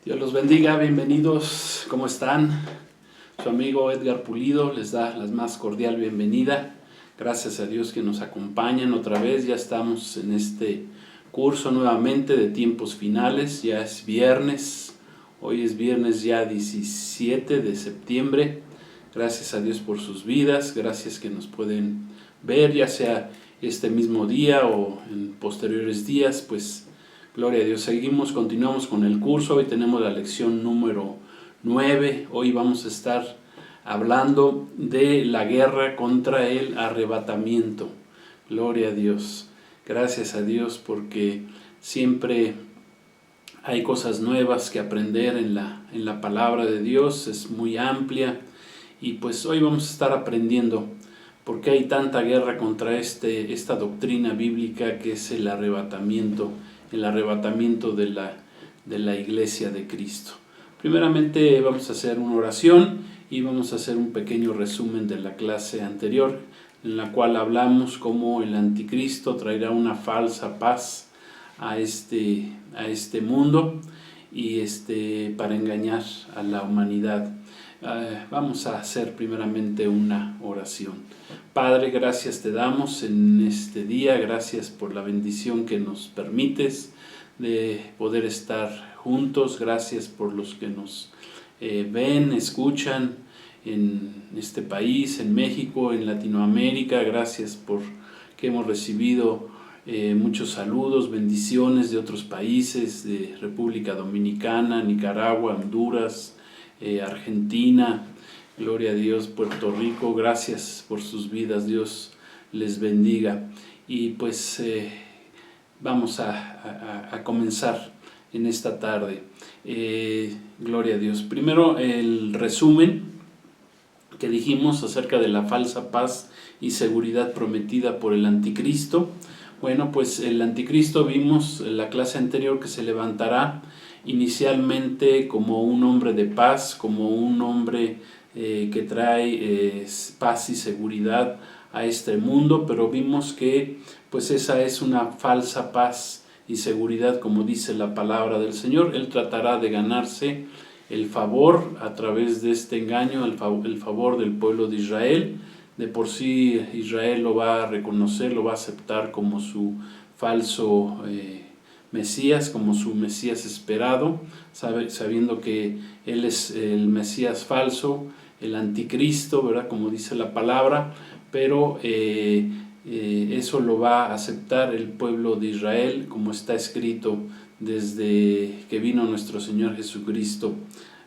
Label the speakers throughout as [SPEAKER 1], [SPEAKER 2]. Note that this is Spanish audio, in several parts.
[SPEAKER 1] Dios los bendiga, bienvenidos, ¿cómo están? Su amigo Edgar Pulido les da la más cordial bienvenida. Gracias a Dios que nos acompañan otra vez, ya estamos en este curso nuevamente de tiempos finales, ya es viernes, hoy es viernes ya 17 de septiembre. Gracias a Dios por sus vidas, gracias que nos pueden ver, ya sea este mismo día o en posteriores días, pues gloria a Dios. Continuamos con el curso. Hoy tenemos la lección número 9. Hoy vamos a estar hablando de la guerra contra el arrebatamiento. Gloria a Dios. Gracias a Dios porque siempre hay cosas nuevas que aprender en la palabra de Dios. Es muy amplia y pues hoy vamos a estar aprendiendo por qué hay tanta guerra contra esta doctrina bíblica que es el arrebatamiento de la iglesia de Cristo. Primeramente vamos a hacer una oración y vamos a hacer un pequeño resumen de la clase anterior, en la cual hablamos cómo el anticristo traerá una falsa paz a este mundo y para engañar a la humanidad. Vamos a hacer primeramente una oración. Padre, gracias te damos en este día, gracias por la bendición que nos permites de poder estar juntos, gracias por los que nos ven, escuchan en este país, en México, en Latinoamérica, gracias por que hemos recibido muchos saludos, bendiciones de otros países, de República Dominicana, Nicaragua, Honduras, Argentina, gloria a Dios, Puerto Rico, gracias por sus vidas, Dios les bendiga. Y pues vamos a comenzar en esta tarde. Gloria a Dios. Primero el resumen que dijimos acerca de la falsa paz y seguridad prometida por el anticristo. Bueno, pues el anticristo vimos en la clase anterior que se levantará inicialmente como un hombre de paz, como un hombre que trae paz y seguridad a este mundo, pero vimos que pues esa es una falsa paz y seguridad, como dice la palabra del Señor. Él tratará de ganarse el favor a través de este engaño, el favor del pueblo de Israel. De por sí Israel lo va a reconocer, lo va a aceptar como su falso Mesías, como su Mesías esperado, sabiendo que Él es el Mesías falso, el anticristo, ¿verdad? Como dice la palabra, pero eso lo va a aceptar el pueblo de Israel, como está escrito desde que vino nuestro Señor Jesucristo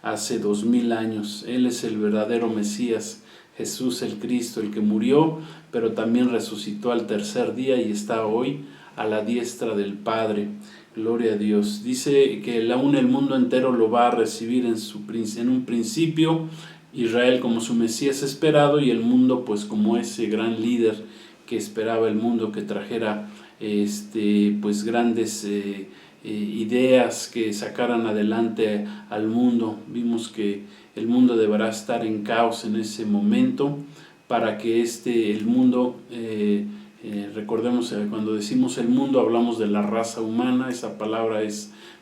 [SPEAKER 1] hace 2000 años. Él es el verdadero Mesías, Jesús el Cristo, el que murió, pero también resucitó al tercer día y está hoy a la diestra del Padre. Gloria a Dios. Dice que aún el mundo entero lo va a recibir en un principio, Israel como su Mesías esperado y el mundo pues como ese gran líder que esperaba el mundo, que trajera pues grandes ideas que sacaran adelante al mundo. Vimos que el mundo deberá estar en caos en ese momento para que el mundo recordemos, cuando decimos el mundo hablamos de la raza humana. Esa palabra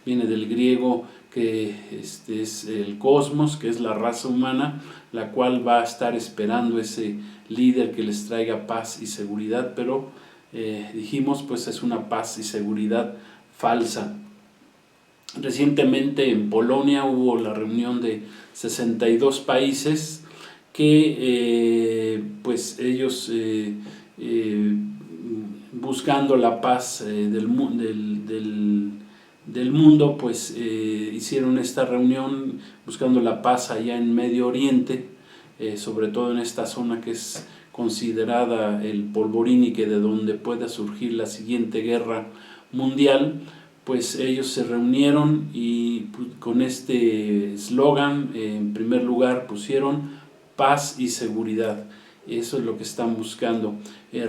[SPEAKER 1] viene del griego, que es el cosmos, que es la raza humana, la cual va a estar esperando ese líder que les traiga paz y seguridad, pero dijimos pues es una paz y seguridad falsa. Recientemente en Polonia hubo la reunión de 62 países que pues ellos buscando la paz del mundo, pues hicieron esta reunión buscando la paz allá en Medio Oriente, sobre todo en esta zona que es considerada el polvorín de donde pueda surgir la siguiente guerra mundial. Pues ellos se reunieron y con este eslogan, en primer lugar pusieron paz y seguridad. Eso es lo que están buscando.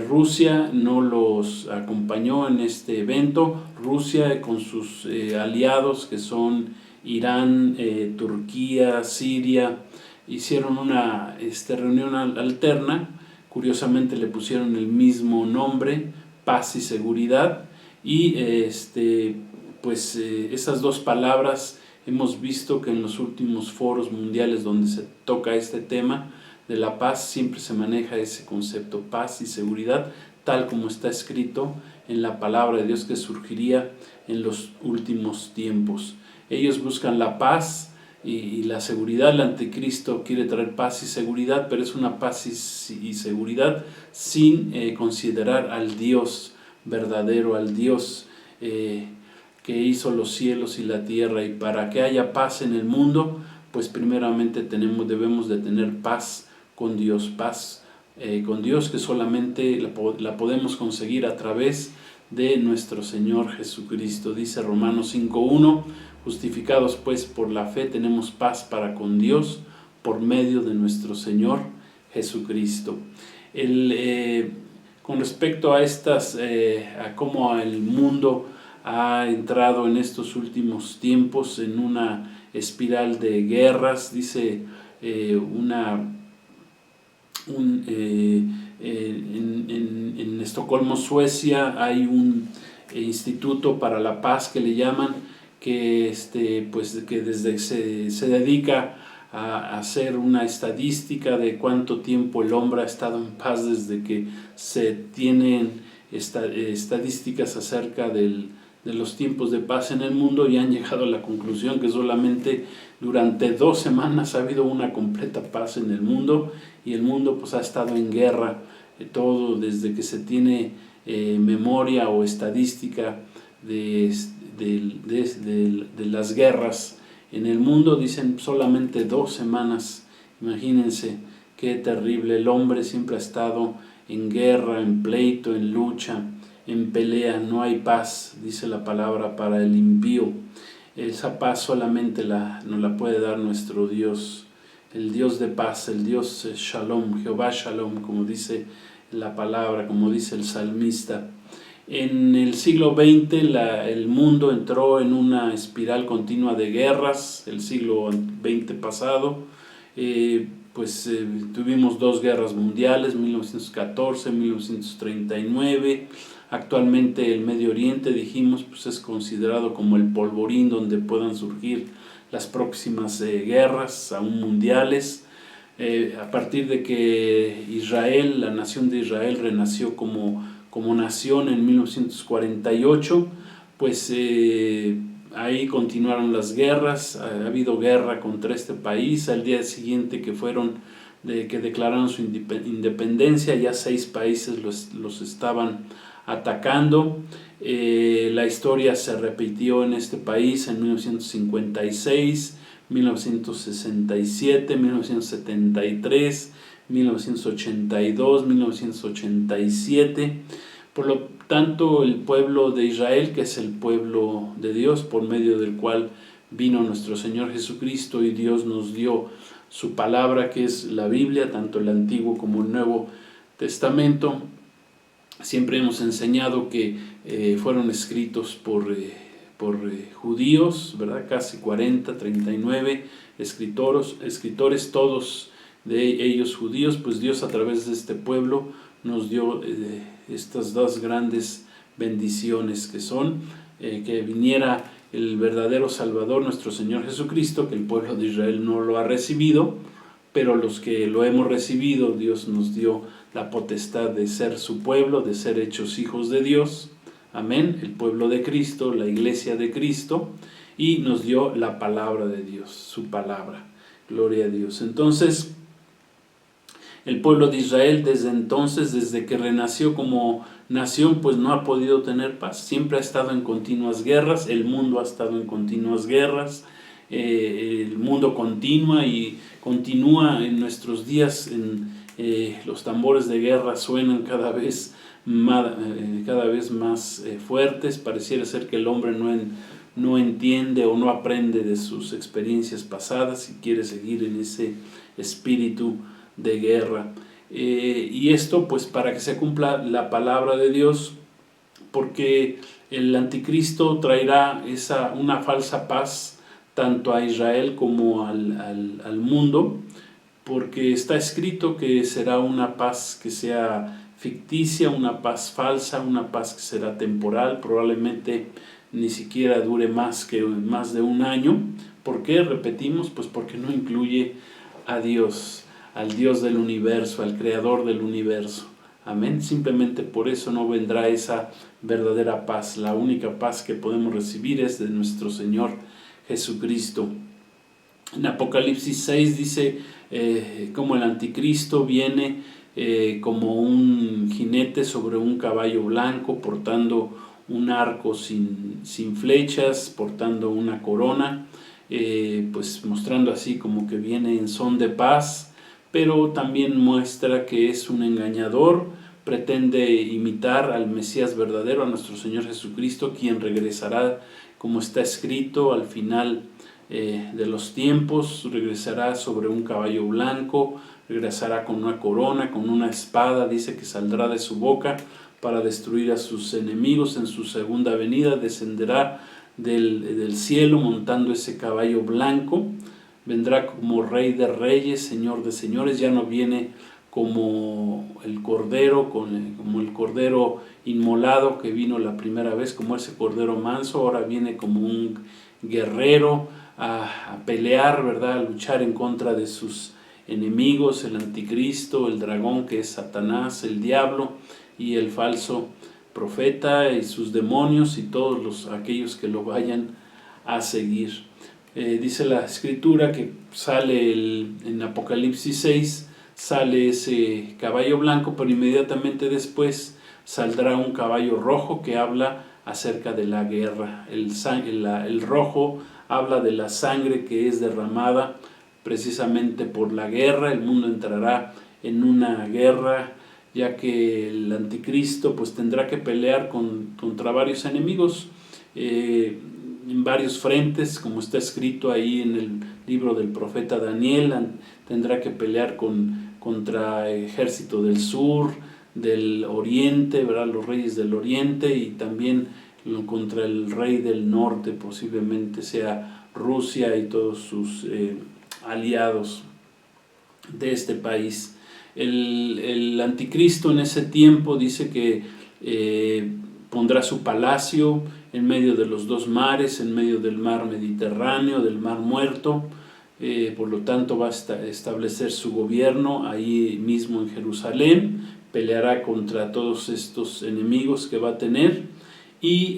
[SPEAKER 1] Rusia no los acompañó en este evento. Rusia con sus aliados que son Irán, Turquía, Siria, hicieron una reunión alterna. Curiosamente le pusieron el mismo nombre, paz y seguridad, y pues esas dos palabras hemos visto que en los últimos foros mundiales donde se toca este tema de la paz, siempre se maneja ese concepto, paz y seguridad, tal como está escrito en la palabra de Dios que surgiría en los últimos tiempos. Ellos buscan la paz y la seguridad. El anticristo quiere traer paz y seguridad, pero es una paz y seguridad sin considerar al Dios verdadero, al Dios que hizo los cielos y la tierra. Y para que haya paz en el mundo, pues primeramente debemos de tener paz con Dios, con Dios, que solamente la podemos conseguir a través de nuestro Señor Jesucristo. Dice Romanos 5:1, justificados pues por la fe tenemos paz para con Dios por medio de nuestro Señor Jesucristo. Con respecto a a cómo el mundo ha entrado en estos últimos tiempos en una espiral de guerras, dice en Estocolmo, Suecia, hay un instituto para la paz que le llaman, que desde se dedica a hacer una estadística de cuánto tiempo el hombre ha estado en paz desde que se tienen estadísticas acerca de los tiempos de paz en el mundo, y han llegado a la conclusión que solamente durante 2 semanas ha habido una completa paz en el mundo, y el mundo pues ha estado en guerra todo desde que se tiene memoria o estadística de las guerras en el mundo. Dicen solamente 2 semanas. Imagínense qué terrible. El hombre siempre ha estado en guerra, en pleito, en lucha, en pelea. No hay paz, dice la palabra, para el impío. Esa paz solamente nos la puede dar nuestro Dios, el Dios de paz, el Dios Shalom, Jehová Shalom, como dice la palabra, como dice el salmista. En el siglo XX el mundo entró en una espiral continua de guerras. El siglo XX pasado, tuvimos 2 guerras mundiales, 1914, 1939. Actualmente el Medio Oriente, dijimos, pues es considerado como el polvorín donde puedan surgir las próximas guerras aún mundiales. A partir de que Israel, la nación de Israel, renació como nación en 1948, pues ahí continuaron las guerras. Ha habido guerra contra este país. Al día siguiente que declararon su independencia, ya 6 países los estaban atacando. La historia se repitió en este país en 1956, 1967, 1973, 1982, 1987. Por lo tanto, el pueblo de Israel, que es el pueblo de Dios, por medio del cual vino nuestro Señor Jesucristo, y Dios nos dio su palabra, que es la Biblia, tanto el Antiguo como el Nuevo Testamento. Siempre hemos enseñado que fueron escritos por judíos, ¿verdad? Casi 39 escritores, todos de ellos judíos. Pues Dios, a través de este pueblo, nos dio estas 2 grandes bendiciones, que son que viniera el verdadero Salvador, nuestro Señor Jesucristo, que el pueblo de Israel no lo ha recibido, pero los que lo hemos recibido, Dios nos dio la potestad de ser su pueblo, de ser hechos hijos de Dios. Amén. El pueblo de Cristo, la iglesia de Cristo, y nos dio la palabra de Dios, su palabra. Gloria a Dios. Entonces, el pueblo de Israel desde que renació como nación, pues no ha podido tener paz. Siempre ha estado en continuas guerras. El mundo ha estado en continuas guerras. El mundo continúa en nuestros días. Los tambores de guerra suenan cada vez más fuertes. Pareciera ser que el hombre no entiende o no aprende de sus experiencias pasadas y quiere seguir en ese espíritu de guerra. Y esto pues para que se cumpla la palabra de Dios, porque el anticristo traerá una falsa paz tanto a Israel como al mundo, porque está escrito que será una paz que sea ficticia, una paz falsa, una paz que será temporal. Probablemente ni siquiera dure más de un año. ¿Por qué? Repetimos, pues porque no incluye a Dios, al Dios del universo, al creador del universo. Amén. Simplemente por eso no vendrá esa verdadera paz. La única paz que podemos recibir es de nuestro Señor Jesucristo. En Apocalipsis 6 dice como el anticristo viene como un jinete sobre un caballo blanco, portando un arco sin flechas, portando una corona, pues mostrando así como que viene en son de paz, pero también muestra que es un engañador, pretende imitar al Mesías verdadero, a nuestro Señor Jesucristo, quien regresará, como está escrito, al final de los tiempos, regresará sobre un caballo blanco, regresará con una corona, con una espada, dice que saldrá de su boca para destruir a sus enemigos. En su segunda venida descenderá del cielo montando ese caballo blanco, vendrá como Rey de Reyes, Señor de Señores. Ya no viene como el cordero, como el cordero inmolado que vino la primera vez, como ese cordero manso. Ahora viene como un guerrero a pelear, ¿verdad? A luchar en contra de sus enemigos, el anticristo, el dragón que es Satanás, el diablo y el falso profeta y sus demonios y todos aquellos que lo vayan a seguir. Dice la escritura que sale en Apocalipsis 6, sale ese caballo blanco, pero inmediatamente después saldrá un caballo rojo que habla acerca de la guerra. El rojo habla de la sangre que es derramada precisamente por la guerra. El mundo entrará en una guerra, ya que el anticristo pues tendrá que pelear contra varios enemigos en varios frentes, como está escrito ahí en el libro del profeta Daniel. Tendrá que pelear contra el ejército del sur, del oriente, ¿verdad? Los reyes del oriente, y también contra el rey del norte, posiblemente sea Rusia y todos sus aliados de este país. El anticristo en ese tiempo dice que pondrá su palacio en medio de los dos mares, en medio del mar Mediterráneo, del mar Muerto. Por lo tanto va a establecer su gobierno ahí mismo en Jerusalén, peleará contra todos estos enemigos que va a tener, y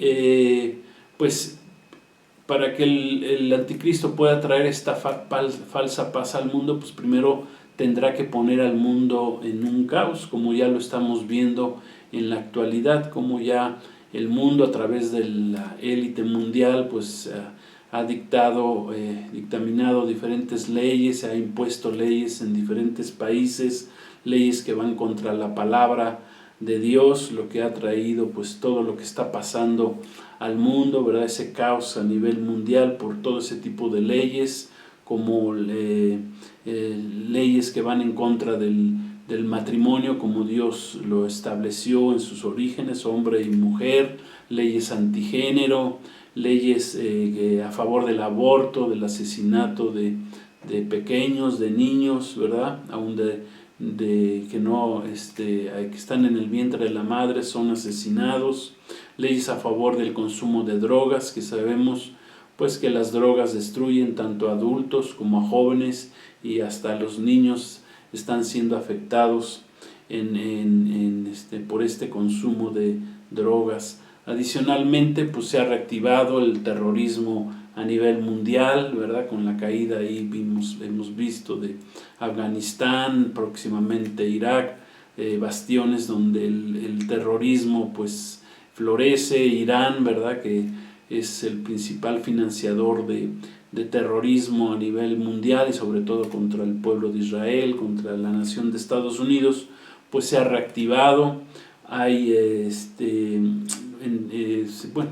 [SPEAKER 1] pues para que el anticristo pueda traer esta falsa paz al mundo, pues primero tendrá que poner al mundo en un caos, como ya lo estamos viendo en la actualidad, como ya el mundo a través de la élite mundial pues ha dictaminado diferentes leyes, ha impuesto leyes en diferentes países, leyes que van contra la palabra de Dios, lo que ha traído pues todo lo que está pasando al mundo, ¿verdad? Ese caos a nivel mundial por todo ese tipo de leyes, como leyes que van en contra del matrimonio como Dios lo estableció en sus orígenes, hombre y mujer, leyes antigénero, leyes a favor del aborto, del asesinato de pequeños, de niños, ¿verdad? Aún que no que están en el vientre de la madre son asesinados, leyes a favor del consumo de drogas, que sabemos pues que las drogas destruyen tanto a adultos como a jóvenes, y hasta los niños están siendo afectados por este consumo de drogas. Adicionalmente pues se ha reactivado el terrorismo a nivel mundial, ¿verdad? Con la caída ahí hemos visto de Afganistán, próximamente Irak, bastiones donde el terrorismo pues florece. Irán, ¿verdad? Que es el principal financiador de terrorismo a nivel mundial, y sobre todo contra el pueblo de Israel, contra la nación de Estados Unidos, pues se ha reactivado. Hay bueno,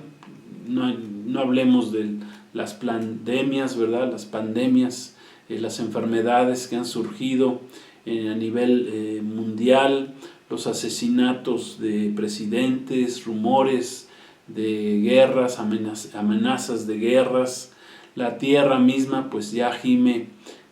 [SPEAKER 1] no hablemos de las pandemias, ¿verdad? Las pandemias, las enfermedades que han surgido a nivel mundial, los asesinatos de presidentes, rumores de guerras, amenazas de guerras. La tierra misma pues ya gime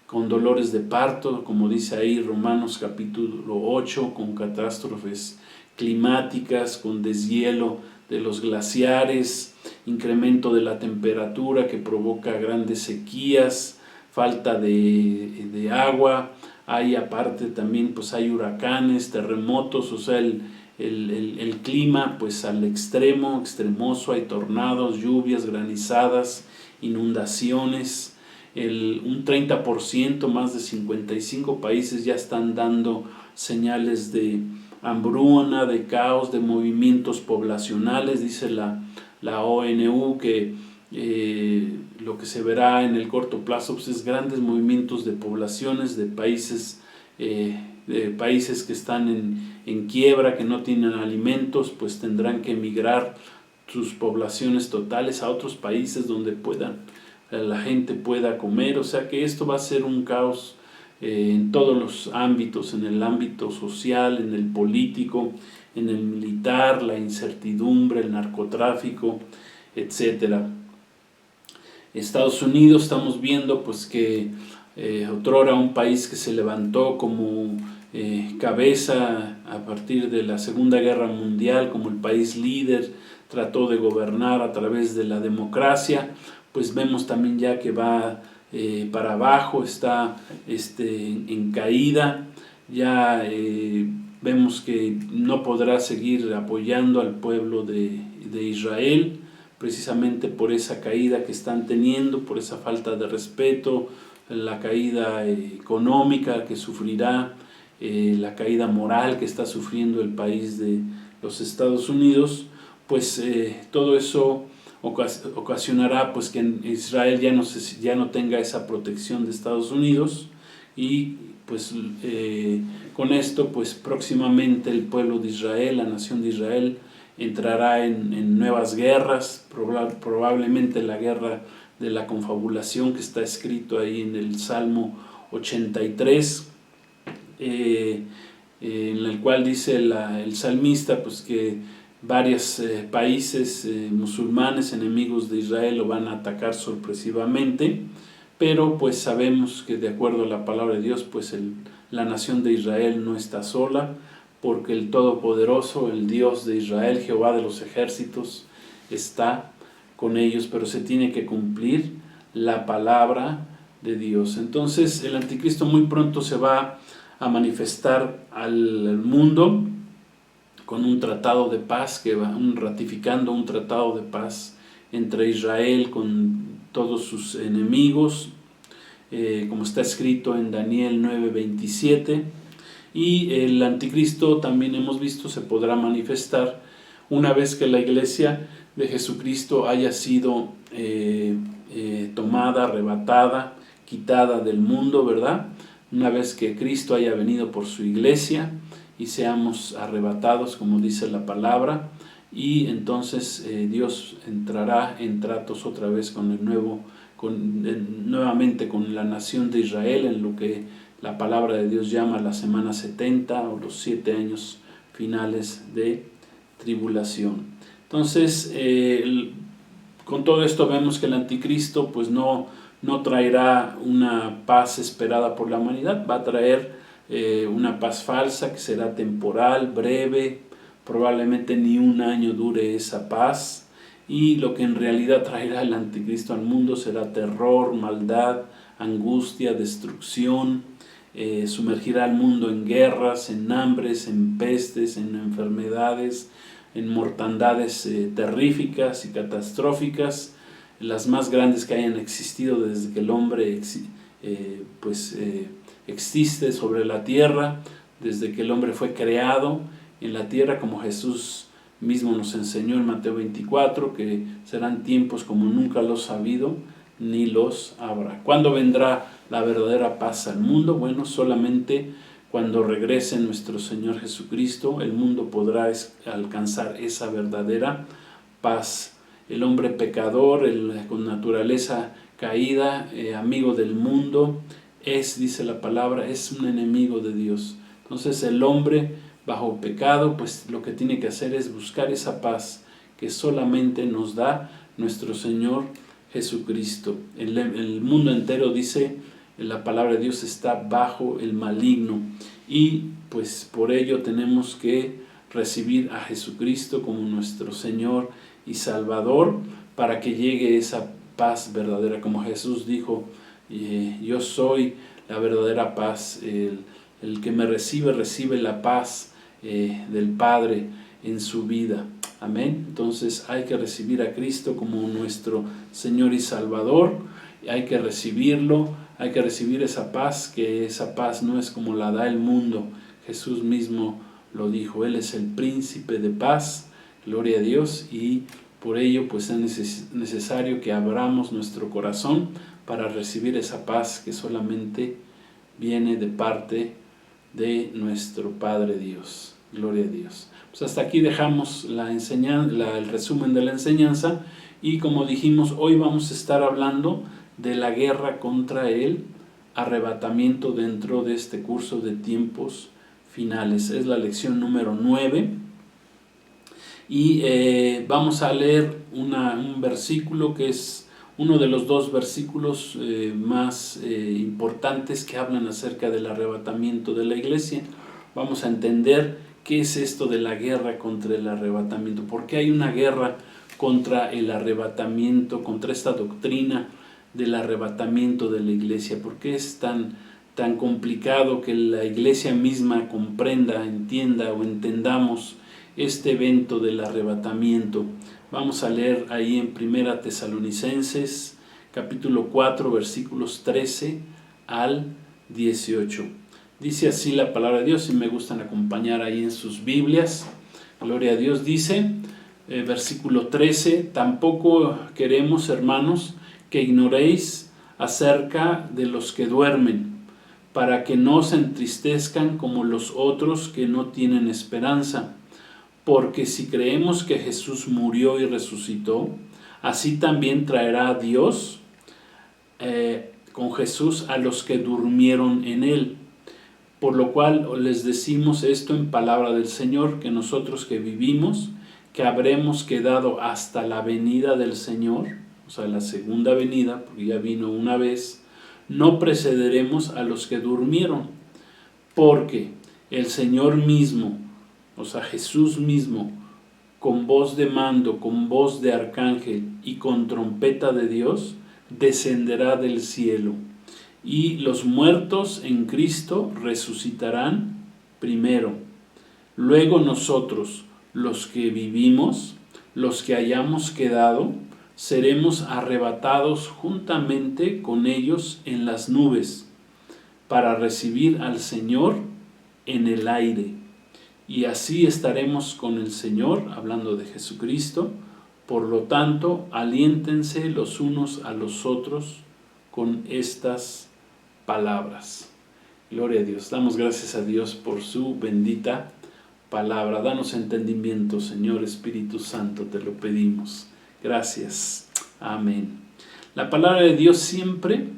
[SPEAKER 1] con dolores de parto, como dice ahí Romanos capítulo 8, con catástrofes climáticas, con deshielo de los glaciares, incremento de la temperatura que provoca grandes sequías, falta de agua. Hay aparte también pues hay huracanes, terremotos, o sea el clima pues al extremo, extremoso, hay tornados, lluvias, granizadas, inundaciones. Un 30%, más de 55 países ya están dando señales de hambruna, de caos, de movimientos poblacionales. Dice la ONU que lo que se verá en el corto plazo pues, es grandes movimientos de poblaciones de países que están en quiebra, que no tienen alimentos, pues tendrán que emigrar sus poblaciones totales a otros países donde la gente pueda comer. O sea que esto va a ser un caos en todos los ámbitos, en el ámbito social, en el político, en el militar, la incertidumbre, el narcotráfico, etcétera. Estados Unidos, estamos viendo pues que otrora un país que se levantó como cabeza a partir de la Segunda Guerra Mundial, como el país líder, trató de gobernar a través de la democracia, pues vemos también ya que va para abajo, está en caída. Ya vemos que no podrá seguir apoyando al pueblo de Israel, precisamente por esa caída que están teniendo, por esa falta de respeto, la caída económica que sufrirá, la caída moral que está sufriendo el país de los Estados Unidos. Pues todo eso ocasionará pues que en Israel ya no tenga esa protección de Estados Unidos, y pues con esto pues próximamente el pueblo de Israel, la nación de Israel, entrará en nuevas guerras, probablemente la guerra de la confabulación que está escrito ahí en el Salmo 83, en el cual dice el salmista pues que varios países musulmanes enemigos de Israel lo van a atacar sorpresivamente, pero pues sabemos que de acuerdo a la palabra de Dios pues la nación de Israel no está sola, porque el Todopoderoso, el Dios de Israel, Jehová de los ejércitos, está con ellos, pero se tiene que cumplir la palabra de Dios. Entonces el anticristo muy pronto se va a manifestar al mundo con un tratado de paz, ratificando un tratado de paz entre Israel con todos sus enemigos, como está escrito en Daniel 9:27. Y el anticristo, también hemos visto, se podrá manifestar una vez que la iglesia de Jesucristo haya sido tomada, arrebatada, quitada del mundo, ¿verdad? Una vez que Cristo haya venido por su iglesia y seamos arrebatados, como dice la palabra, y entonces Dios entrará en tratos otra vez nuevamente con la nación de Israel, en lo que la palabra de Dios llama la semana 70 o los 7 años finales de tribulación. Entonces, con todo esto vemos que el anticristo pues no traerá una paz esperada por la humanidad, va a traer una paz falsa que será temporal, breve, probablemente ni un año dure esa paz, y lo que en realidad traerá el anticristo al mundo será terror, maldad, angustia, destrucción. Sumergirá al mundo en guerras, en hambres, en pestes, en enfermedades, en mortandades terríficas y catastróficas, las más grandes que hayan existido desde que el hombre existe sobre la tierra, desde que el hombre fue creado en la tierra, como Jesús mismo nos enseñó en Mateo 24, que serán tiempos como nunca los ha habido ni los habrá. ¿Cuándo vendrá la verdadera paz al mundo? Bueno, solamente cuando regrese nuestro Señor Jesucristo, el mundo podrá alcanzar esa verdadera paz. El hombre pecador, con naturaleza caída, amigo del mundo, dice la palabra, es un enemigo de Dios. Entonces el hombre bajo pecado, pues lo que tiene que hacer es buscar esa paz que solamente nos da nuestro Señor Jesucristo. El mundo entero, dice la palabra de Dios, está bajo el maligno, y pues por ello tenemos que recibir a Jesucristo como nuestro Señor y Salvador, para que llegue esa paz verdadera, como Jesús dijo, yo soy la verdadera paz, el que me recibe la paz del Padre en su vida. Amén. Entonces hay que recibir a Cristo como nuestro Señor y Salvador, hay que recibirlo, hay que recibir esa paz, que esa paz no es como la da el mundo. Jesús mismo lo dijo, Él es el príncipe de paz, gloria a Dios, y por ello pues es necesario que abramos nuestro corazón para recibir esa paz que solamente viene de parte de nuestro Padre Dios. Gloria a Dios. Pues hasta aquí dejamos el resumen de la enseñanza, y como dijimos, hoy vamos a estar hablando de la guerra contra el arrebatamiento dentro de este curso de tiempos finales. Es la lección número 9 y vamos a leer un versículo que es uno de los dos versículos más importantes que hablan acerca del arrebatamiento de la iglesia. Vamos a entender qué es esto de la guerra contra el arrebatamiento, por qué hay una guerra contra el arrebatamiento, contra esta doctrina del arrebatamiento de la iglesia, por qué es tan complicado que la iglesia misma comprenda, entienda o entendamos este evento del arrebatamiento. Vamos a leer ahí en 1 Tesalonicenses capítulo 4 versículos 13 al 18. Dice así la palabra de Dios, y me gustan acompañar ahí en sus Biblias. Gloria a Dios. Dice, versículo 13, tampoco queremos, hermanos, que ignoréis acerca de los que duermen, para que no se entristezcan como los otros que no tienen esperanza. Porque si creemos que Jesús murió y resucitó, así también traerá a Dios con Jesús a los que durmieron en él. Por lo cual les decimos esto en palabra del Señor, que nosotros que vivimos, que habremos quedado hasta la venida del Señor, o sea, la segunda venida, porque ya vino una vez, no precederemos a los que durmieron, porque el Señor mismo, o sea, Jesús mismo, con voz de mando, con voz de arcángel y con trompeta de Dios, descenderá del cielo. Y los muertos en Cristo resucitarán primero. Luego nosotros, los que vivimos, los que hayamos quedado, seremos arrebatados juntamente con ellos en las nubes, para recibir al Señor en el aire. Y así estaremos con el Señor, hablando de Jesucristo. Por lo tanto, aliéntense los unos a los otros con estas palabras. Gloria a Dios. Damos gracias a Dios por su bendita palabra. Danos entendimiento, Señor Espíritu Santo, te lo pedimos. Gracias. Amén. La palabra de Dios siempre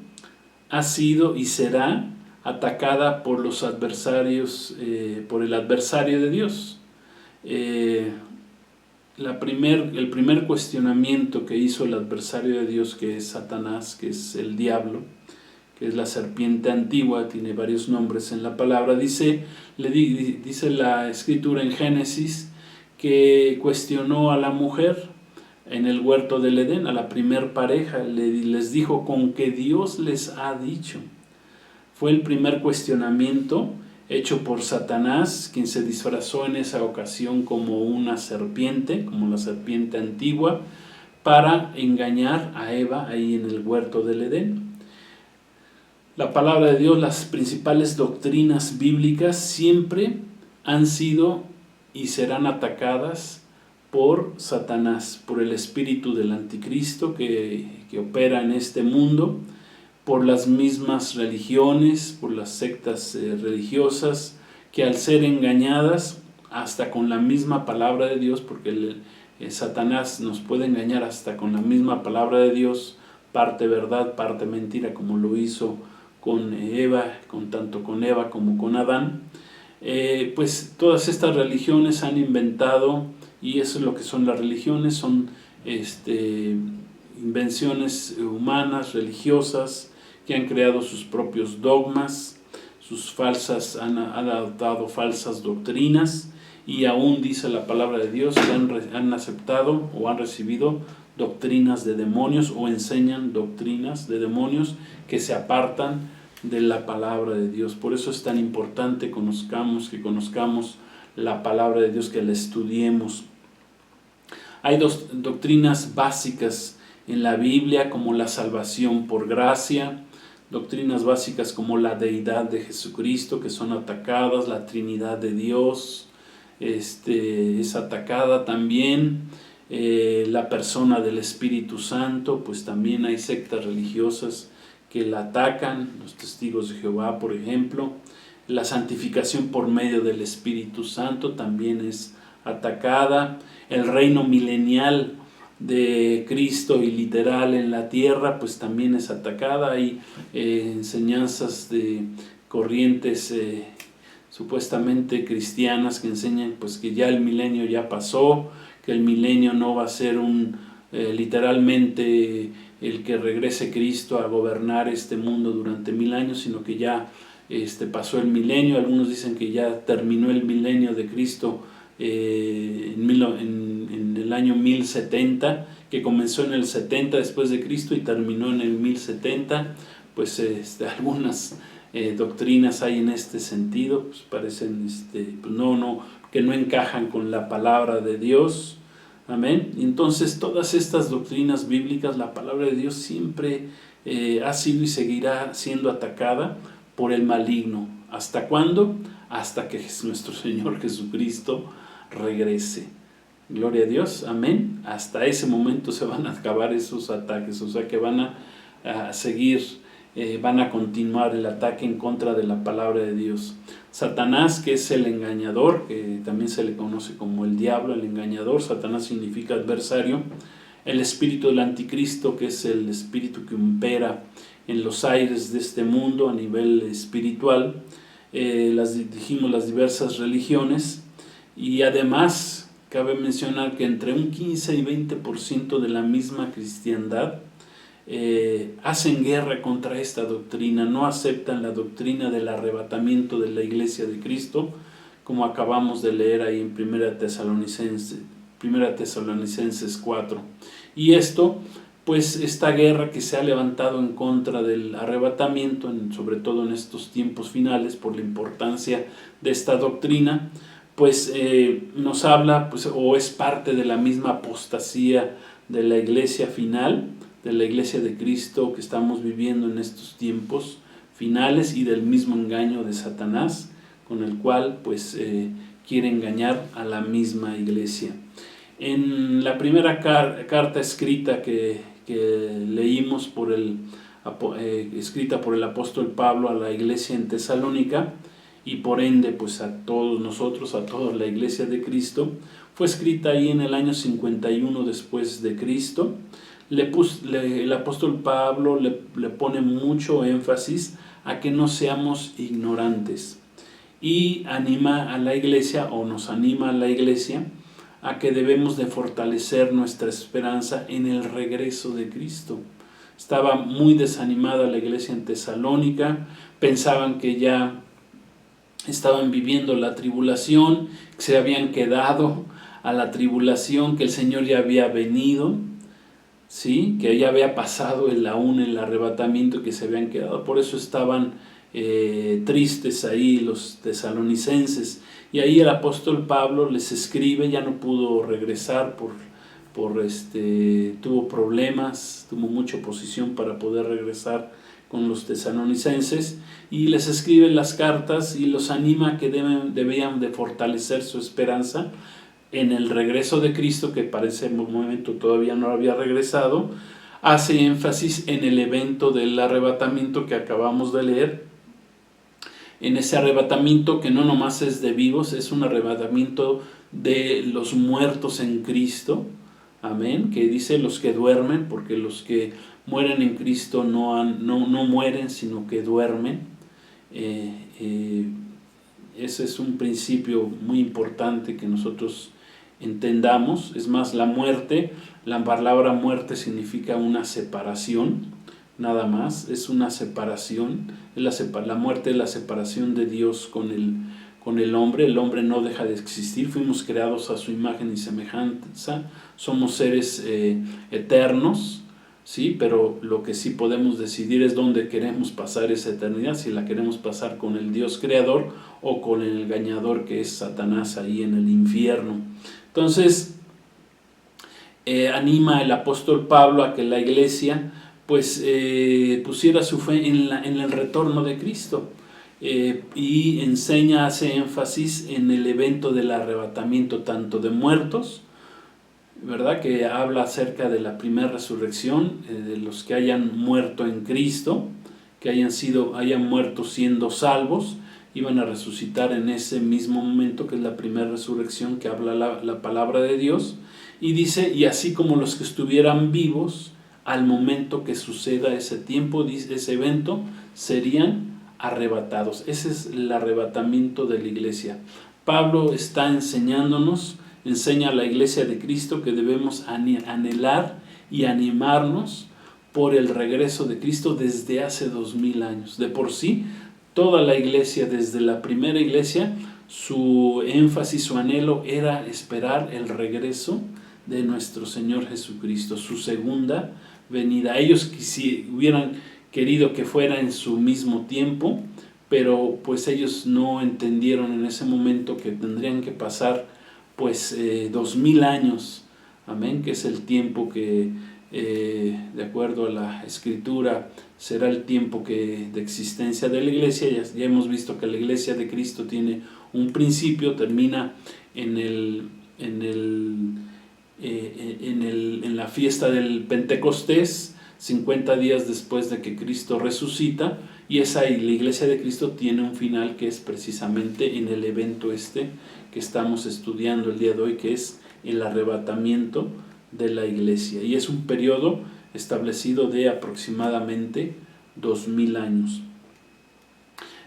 [SPEAKER 1] ha sido y será atacada por los adversarios, por el adversario de Dios. El primer cuestionamiento que hizo el adversario de Dios, que es Satanás, que es el diablo, que es la serpiente antigua, tiene varios nombres en la palabra, dice la escritura en Génesis que cuestionó a la mujer en el huerto del Edén, a la primer pareja, les dijo, ¿con qué Dios les ha dicho? Fue el primer cuestionamiento hecho por Satanás, quien se disfrazó en esa ocasión como una serpiente, como la serpiente antigua, para engañar a Eva ahí en el huerto del Edén. La palabra de Dios, las principales doctrinas bíblicas siempre han sido y serán atacadas por Satanás, por el espíritu del anticristo que opera en este mundo, por las mismas religiones, por las sectas religiosas, que al ser engañadas hasta con la misma palabra de Dios, porque Satanás nos puede engañar hasta con la misma palabra de Dios, parte verdad, parte mentira, como lo hizo con Eva, tanto con Eva como con Adán. Pues todas estas religiones han inventado, y eso es lo que son las religiones, son invenciones humanas, religiosas, que han creado sus propios dogmas, han adoptado falsas doctrinas, y aún dice la palabra de Dios que han aceptado o han recibido doctrinas de demonios o enseñan doctrinas de demonios que se apartan de la palabra de Dios. Por eso es tan importante que conozcamos la palabra de Dios, que la estudiemos. Hay dos doctrinas básicas en la Biblia, como la salvación por gracia, doctrinas básicas como la deidad de Jesucristo, que son atacadas, la Trinidad de Dios es atacada también, la persona del Espíritu Santo, pues también hay sectas religiosas que la atacan, los testigos de Jehová, por ejemplo. La santificación por medio del Espíritu Santo también es atacada. El reino milenial de Cristo y literal en la tierra, pues también es atacada. Hay enseñanzas de corrientes supuestamente cristianas que enseñan pues que ya el milenio ya pasó, que el milenio no va a ser literalmente el que regrese Cristo a gobernar este mundo durante 1000 años, sino que ya pasó el milenio. Algunos dicen que ya terminó el milenio de Cristo en el año 1070, que comenzó en el 70 después de Cristo y terminó en el 1070. Pues algunas doctrinas hay en este sentido, pues parecen que no encajan con la palabra de Dios. Amén. Entonces todas estas doctrinas bíblicas, la palabra de Dios siempre ha sido y seguirá siendo atacada por el maligno. ¿Hasta cuándo? Hasta que nuestro Señor Jesucristo regrese. Gloria a Dios, amén. Hasta ese momento se van a acabar esos ataques, o sea que van a seguir, van a continuar el ataque en contra de la palabra de Dios. Satanás, que es el engañador, que también se le conoce como el diablo, el engañador. Satanás significa adversario. El espíritu del anticristo, que es el espíritu que impera en los aires de este mundo a nivel espiritual. Dijimos las diversas religiones, y además cabe mencionar que entre un 15 y 20% de la misma cristiandad hacen guerra contra esta doctrina, no aceptan la doctrina del arrebatamiento de la iglesia de Cristo, como acabamos de leer ahí en 1 Tesalonicenses 4. Y esto, pues esta guerra que se ha levantado en contra del arrebatamiento, sobre todo en estos tiempos finales, por la importancia de esta doctrina, pues nos habla, pues, o es parte de la misma apostasía de la iglesia final, de la iglesia de Cristo que estamos viviendo en estos tiempos finales, y del mismo engaño de Satanás, con el cual pues quiere engañar a la misma iglesia. En la primera carta escrita que leímos escrita por el apóstol Pablo a la iglesia en Tesalónica, y por ende pues a todos nosotros, a toda la iglesia de Cristo, fue escrita ahí en el año 51 después de Cristo. El apóstol Pablo le pone mucho énfasis a que no seamos ignorantes, y anima a la iglesia, o nos anima a la iglesia, a que debemos de fortalecer nuestra esperanza en el regreso de Cristo. Estaba muy desanimada la iglesia en Tesalónica, pensaban que ya estaban viviendo la tribulación, que se habían quedado a la tribulación, que el Señor ya había venido, ¿sí? Que ya había pasado el arrebatamiento, que se habían quedado. Por eso estaban tristes ahí los tesalonicenses. Y ahí el apóstol Pablo les escribe, ya no pudo regresar tuvo problemas, tuvo mucha oposición para poder regresar con los tesalonicenses, y les escribe las cartas y los anima a que debían de fortalecer su esperanza en el regreso de Cristo, que para ese momento todavía no había regresado. Hace énfasis en el evento del arrebatamiento que acabamos de leer, en ese arrebatamiento que no nomás es de vivos, es un arrebatamiento de los muertos en Cristo, amén, que dice los que duermen, porque los que mueren en Cristo no mueren, sino que duermen. Ese es un principio muy importante que nosotros entendamos. Es más, la palabra muerte significa una separación, nada más, es una separación. La muerte es la separación de Dios con con el hombre no deja de existir, fuimos creados a su imagen y semejanza, somos seres eternos, ¿sí? Pero lo que sí podemos decidir es dónde queremos pasar esa eternidad, si la queremos pasar con el Dios creador o con el engañador que es Satanás ahí en el infierno. Entonces, anima el apóstol Pablo a que la iglesia pues pusiera su fe en el retorno de Cristo, y hace énfasis en el evento del arrebatamiento tanto de muertos, ¿verdad? Que habla acerca de la primera resurrección, de los que hayan muerto en Cristo, que hayan muerto siendo salvos, iban a resucitar en ese mismo momento, que es la primera resurrección que habla la palabra de Dios. Y dice, y así como los que estuvieran vivos al momento que suceda ese tiempo, ese evento, serían arrebatados. Ese es el arrebatamiento de la iglesia. Pablo está enseña a la iglesia de Cristo que debemos anhelar y animarnos por el regreso de Cristo desde hace 2000 años. De por sí, toda la iglesia, desde la primera iglesia, su énfasis, su anhelo era esperar el regreso de nuestro Señor Jesucristo, su segunda venida. Ellos hubieran querido que fuera en su mismo tiempo, pero pues ellos no entendieron en ese momento que tendrían que pasar pues 2000 años, amén, que es el tiempo que de acuerdo a la escritura será el tiempo de existencia de la iglesia. Ya hemos visto que la iglesia de Cristo tiene un principio, termina en la fiesta del Pentecostés, 50 días después de que Cristo resucita, y la iglesia de Cristo tiene un final que es precisamente en el evento que estamos estudiando el día de hoy, que es el arrebatamiento de la iglesia, y es un periodo establecido de aproximadamente 2000 años.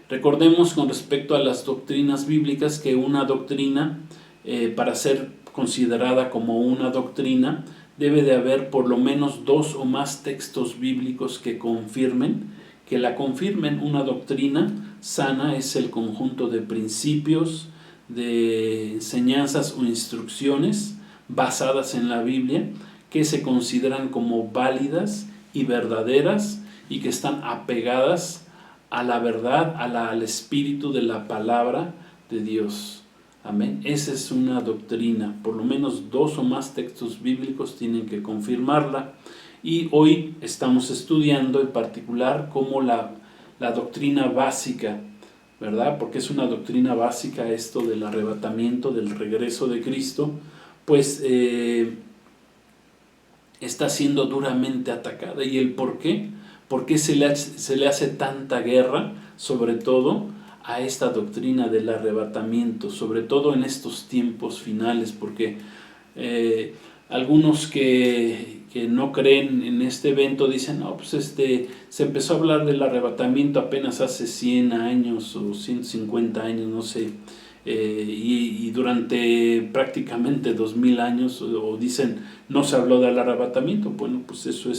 [SPEAKER 1] Recordemos con respecto a las doctrinas bíblicas que una doctrina, para ser considerada como una doctrina, debe de haber por lo menos 2 o más textos bíblicos que la confirmen. Una doctrina sana es el conjunto de principios, de enseñanzas o instrucciones basadas en la Biblia, que se consideran como válidas y verdaderas y que están apegadas a la verdad, al espíritu de la palabra de Dios. Amén. Esa es una doctrina. Por lo menos 2 o más textos bíblicos tienen que confirmarla. Y hoy estamos estudiando en particular como la doctrina básica, ¿verdad? Porque es una doctrina básica esto del arrebatamiento, del regreso de Cristo, pues está siendo duramente atacada. ¿Y el por qué? ¿Por qué se le hace tanta guerra, sobre todo a esta doctrina del arrebatamiento, sobre todo en estos tiempos finales? Porque algunos que no creen en este evento dicen, no, pues se empezó a hablar del arrebatamiento apenas hace 100 años o 150 años, no sé, y durante prácticamente 2000 años, o dicen, no se habló del arrebatamiento. Bueno, pues esto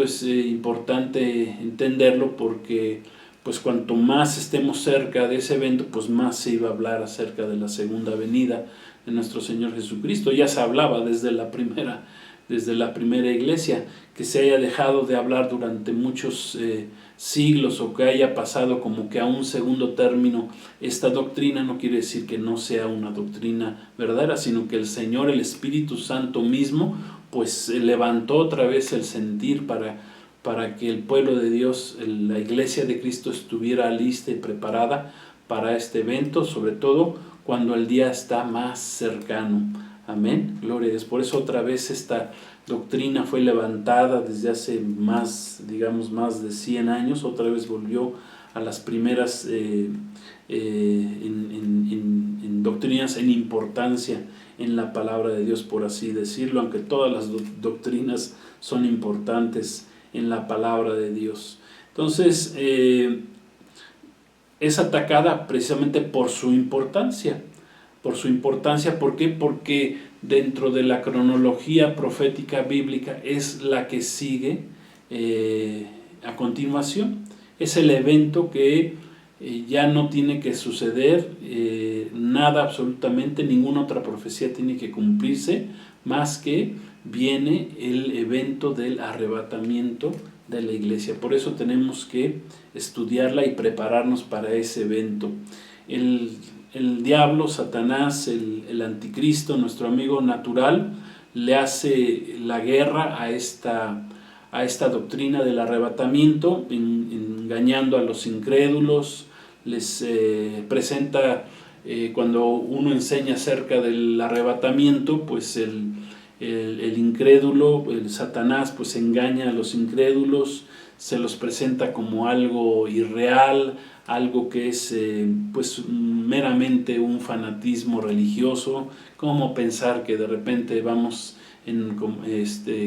[SPEAKER 1] es importante entenderlo, porque pues cuanto más estemos cerca de ese evento, pues más se iba a hablar acerca de la segunda venida de nuestro Señor Jesucristo. Ya se hablaba desde la primera iglesia. Que se haya dejado de hablar durante muchos siglos, o que haya pasado como que a un segundo término esta doctrina, no quiere decir que no sea una doctrina verdadera, sino que el Señor, el Espíritu Santo mismo, pues levantó otra vez el sentir para que el pueblo de Dios, la iglesia de Cristo, estuviera lista y preparada para este evento, sobre todo cuando el día está más cercano. Amén, gloria a Dios. Por eso otra vez esta doctrina fue levantada desde hace más de 100 años, otra vez volvió a las primeras en doctrinas, en importancia en la palabra de Dios, por así decirlo, aunque todas las doctrinas son importantes en la palabra de Dios. Entonces, es atacada precisamente por su importancia. ¿Por qué? Porque dentro de la cronología profética bíblica es la que sigue a continuación. Es el evento que Ya no tiene que suceder nada, absolutamente ninguna otra profecía tiene que cumplirse, más que viene el evento del arrebatamiento de la iglesia. Por eso tenemos que estudiarla y prepararnos para ese evento. El diablo, Satanás, el anticristo, nuestro amigo natural, le hace la guerra a esta doctrina del arrebatamiento, engañando a los incrédulos. Les presenta, cuando uno enseña acerca del arrebatamiento, pues el incrédulo, el Satanás, pues engaña a los incrédulos, se los presenta como algo irreal, algo que es pues meramente un fanatismo religioso, como pensar que de repente vamos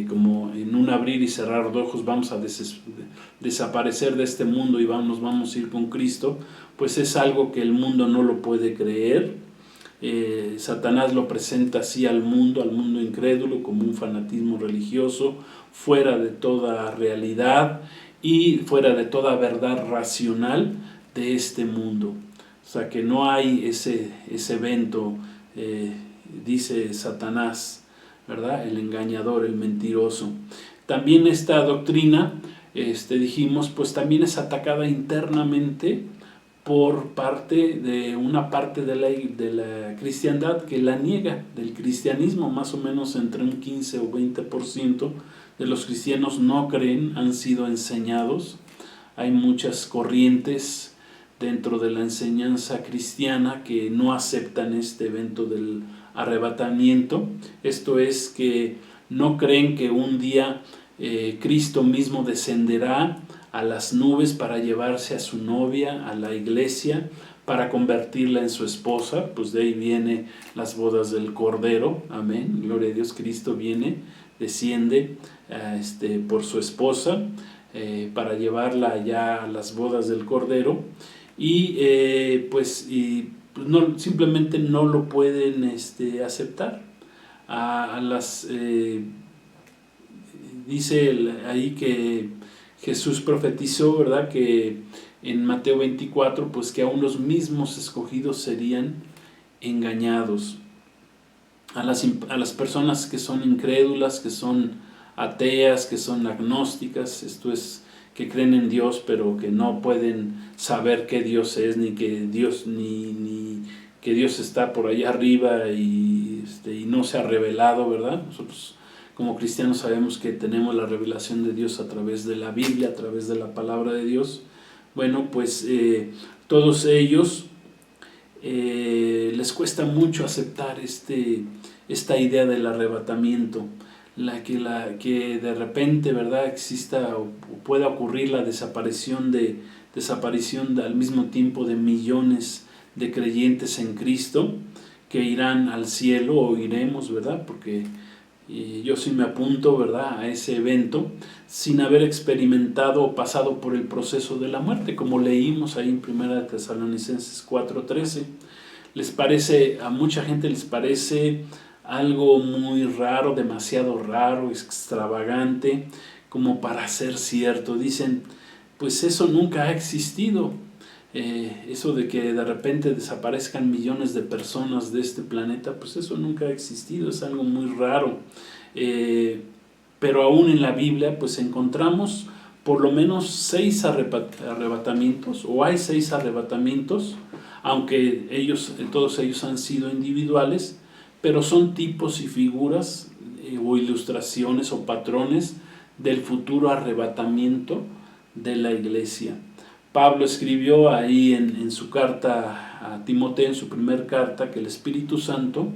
[SPEAKER 1] como en un abrir y cerrar de ojos vamos a desaparecer de este mundo y nos vamos a ir con Cristo. Pues es algo que el mundo no lo puede creer. Satanás lo presenta así al mundo incrédulo, como un fanatismo religioso, fuera de toda realidad y fuera de toda verdad racional de este mundo. O sea que no hay ese evento, dice Satanás, ¿verdad? El engañador, el mentiroso. También esta doctrina, dijimos, pues también es atacada internamente por parte de una parte de la cristiandad que la niega. Del cristianismo, más o menos entre un 15 o 20% de los cristianos no creen, han sido enseñados. Hay muchas corrientes dentro de la enseñanza cristiana que no aceptan este evento del arrebatamiento. Esto es, que no creen que un día Cristo mismo descenderá a las nubes para llevarse a su novia, a la iglesia, para convertirla en su esposa. Pues de ahí viene las bodas del Cordero. Amén, gloria a Dios. Cristo viene, desciende por su esposa para llevarla ya a las bodas del Cordero, y no, simplemente no lo pueden aceptar. Dice ahí que Jesús profetizó, ¿verdad?, que en Mateo 24, pues que aún los mismos escogidos serían engañados. A las personas que son incrédulas, que son ateas, que son agnósticas, esto es, que creen en Dios pero que no pueden saber qué Dios es, ni que Dios que Dios está por allá arriba y no se ha revelado, ¿verdad? Nosotros como cristianos sabemos que tenemos la revelación de Dios a través de la Biblia, a través de la palabra de Dios. Bueno, pues todos ellos les cuesta mucho aceptar esta idea del arrebatamiento, que de repente, ¿verdad?, exista o pueda ocurrir la desaparición al mismo tiempo de millones de creyentes en Cristo que irán al cielo, o iremos, ¿verdad?, porque yo sí me apunto, ¿verdad?, a ese evento sin haber experimentado o pasado por el proceso de la muerte, como leímos ahí en 1 Tesalonicenses 4:13. A mucha gente les parece algo muy raro, demasiado raro, extravagante, como para ser cierto. Dicen, pues eso nunca ha existido. Eso de que de repente desaparezcan millones de personas de este planeta, pues eso nunca ha existido, es algo muy raro. Pero aún en la Biblia pues encontramos por lo menos 6 arrebatamientos, o hay 6 arrebatamientos, aunque todos ellos han sido individuales, pero son tipos y figuras o ilustraciones o patrones del futuro arrebatamiento de la iglesia. Pablo escribió ahí en su carta a Timoteo, en su primer carta, que el Espíritu Santo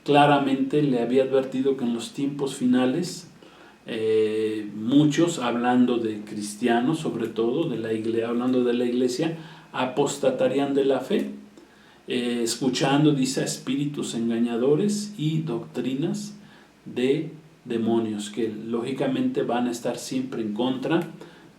[SPEAKER 1] claramente le había advertido que en los tiempos finales muchos, hablando de cristianos sobre todo, hablando de la iglesia, apostatarían de la fe, escuchando, dice, a espíritus engañadores y doctrinas de demonios, que lógicamente van a estar siempre en contra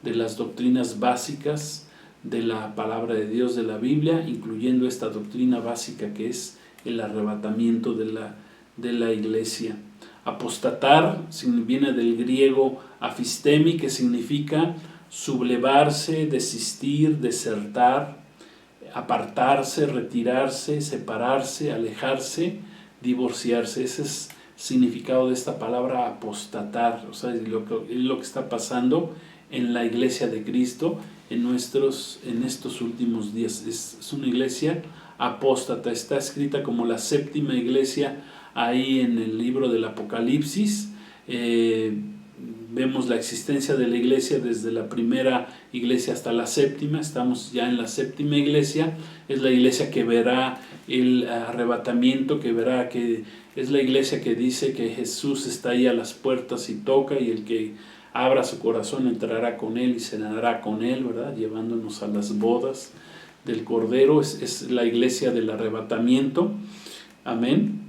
[SPEAKER 1] de las doctrinas básicas de la palabra de Dios, de la Biblia, incluyendo esta doctrina básica que es el arrebatamiento de la iglesia. Apostatar viene del griego afistemi, que significa sublevarse, desistir, desertar, apartarse, retirarse, separarse, alejarse, divorciarse. Ese es el significado de esta palabra apostatar. O sea, es lo que está pasando en la iglesia de Cristo en estos últimos días. Es una iglesia apóstata. Está escrita como la séptima iglesia ahí en el libro del Apocalipsis. Vemos la existencia de la iglesia desde la primera iglesia hasta la séptima. Estamos ya en la séptima iglesia. Es la iglesia que verá el arrebatamiento, que es la iglesia que dice que Jesús está ahí a las puertas y toca, y el que abra su corazón entrará con él y cenará con él, ¿verdad? Llevándonos a las bodas del Cordero. Es la iglesia del arrebatamiento. Amén.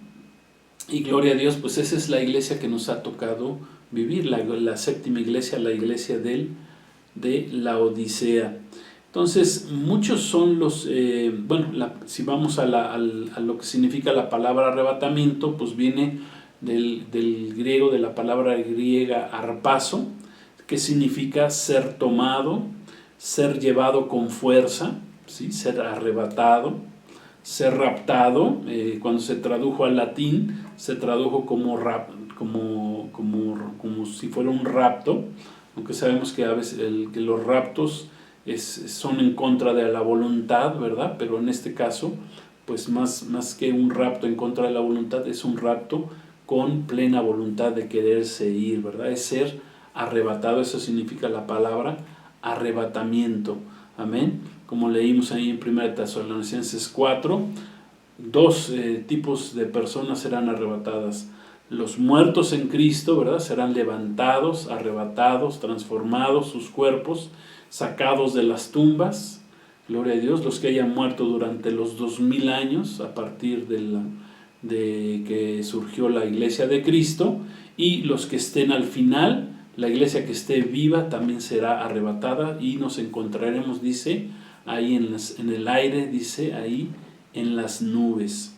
[SPEAKER 1] Y gloria a Dios, pues esa es la iglesia que nos ha tocado vivir, la séptima iglesia, la iglesia de la Odisea. Entonces, muchos son los, si vamos a lo que significa la palabra arrebatamiento, pues viene del griego, de la palabra griega arpazo, que significa ser tomado, ser llevado con fuerza, ¿sí? Ser arrebatado, ser raptado. Cuando se tradujo al latín, se tradujo como si fuera un rapto, aunque sabemos que a veces que los raptos son en contra de la voluntad, ¿verdad? Pero en este caso, pues más que un rapto en contra de la voluntad, es un rapto con plena voluntad de quererse ir, ¿verdad? Es ser arrebatado. Eso significa la palabra arrebatamiento. Amén. Como leímos ahí en 1 Tesalonicenses 4, dos tipos de personas serán arrebatadas. Los muertos en Cristo, ¿verdad? Serán levantados, arrebatados, transformados sus cuerpos, sacados de las tumbas. Gloria a Dios. Los que hayan muerto durante los 2000 años a partir de que surgió la iglesia de Cristo, y los que estén al final, la iglesia que esté viva también será arrebatada, y nos encontraremos, dice, ahí en el aire, dice ahí en las nubes.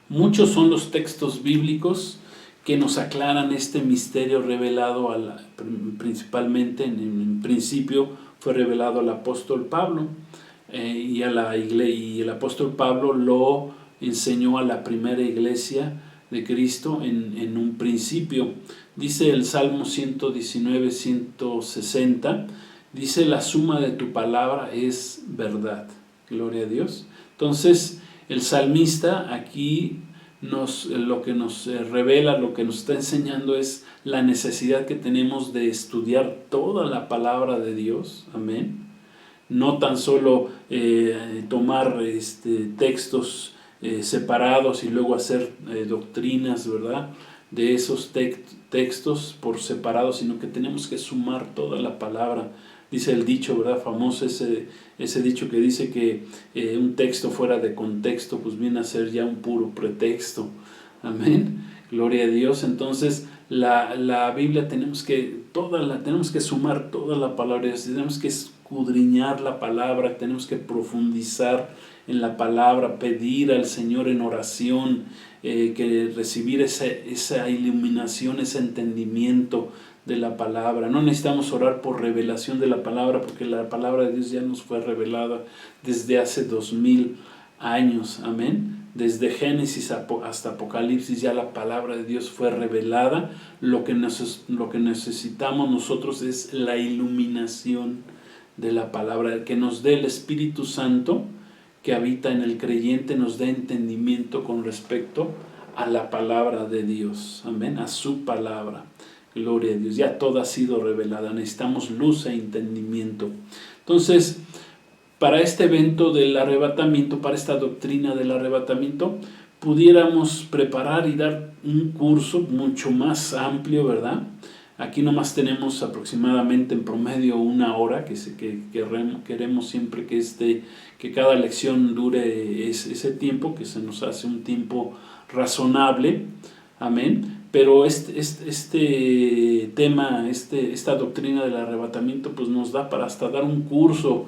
[SPEAKER 1] Muchos son los textos bíblicos que nos aclaran este misterio revelado principalmente, en principio fue revelado al apóstol Pablo, y el apóstol Pablo lo enseñó a la primera iglesia de Cristo en un principio. Dice el Salmo 119, 160, dice: la suma de tu palabra es verdad. Gloria a Dios. Entonces, el salmista aquí lo que nos revela, lo que nos está enseñando es la necesidad que tenemos de estudiar toda la palabra de Dios. Amén. No tan solo tomar textos separados y luego hacer doctrinas, ¿verdad?, de esos textos por separado, sino que tenemos que sumar toda la palabra. Dice el dicho, ¿verdad?, famoso, ese dicho que dice que un texto fuera de contexto pues viene a ser ya un puro pretexto. Amén. Gloria a Dios. Entonces la Biblia tenemos que sumar toda la palabra, tenemos que escudriñar la palabra, tenemos que profundizar en la palabra, pedir al Señor en oración, que recibir esa iluminación, ese entendimiento de la palabra. No necesitamos orar por revelación de la palabra, porque la palabra de Dios ya nos fue revelada desde hace 2000 años. Amén. Desde Génesis hasta Apocalipsis ya la palabra de Dios fue revelada. Lo que necesitamos nosotros es la iluminación de la palabra, que nos dé el Espíritu Santo que habita en el creyente, nos dé entendimiento con respecto a la palabra de Dios. Amén. A su palabra. Gloria a Dios. Ya toda ha sido revelada. Necesitamos luz e entendimiento. Entonces, para este evento del arrebatamiento, para esta doctrina del arrebatamiento, pudiéramos preparar y dar un curso mucho más amplio, ¿verdad? Aquí nomás tenemos aproximadamente en promedio 1 hora, que queremos siempre que cada lección dure ese tiempo, que se nos hace un tiempo razonable. Amén. Pero este tema, esta doctrina del arrebatamiento, pues nos da para hasta dar un curso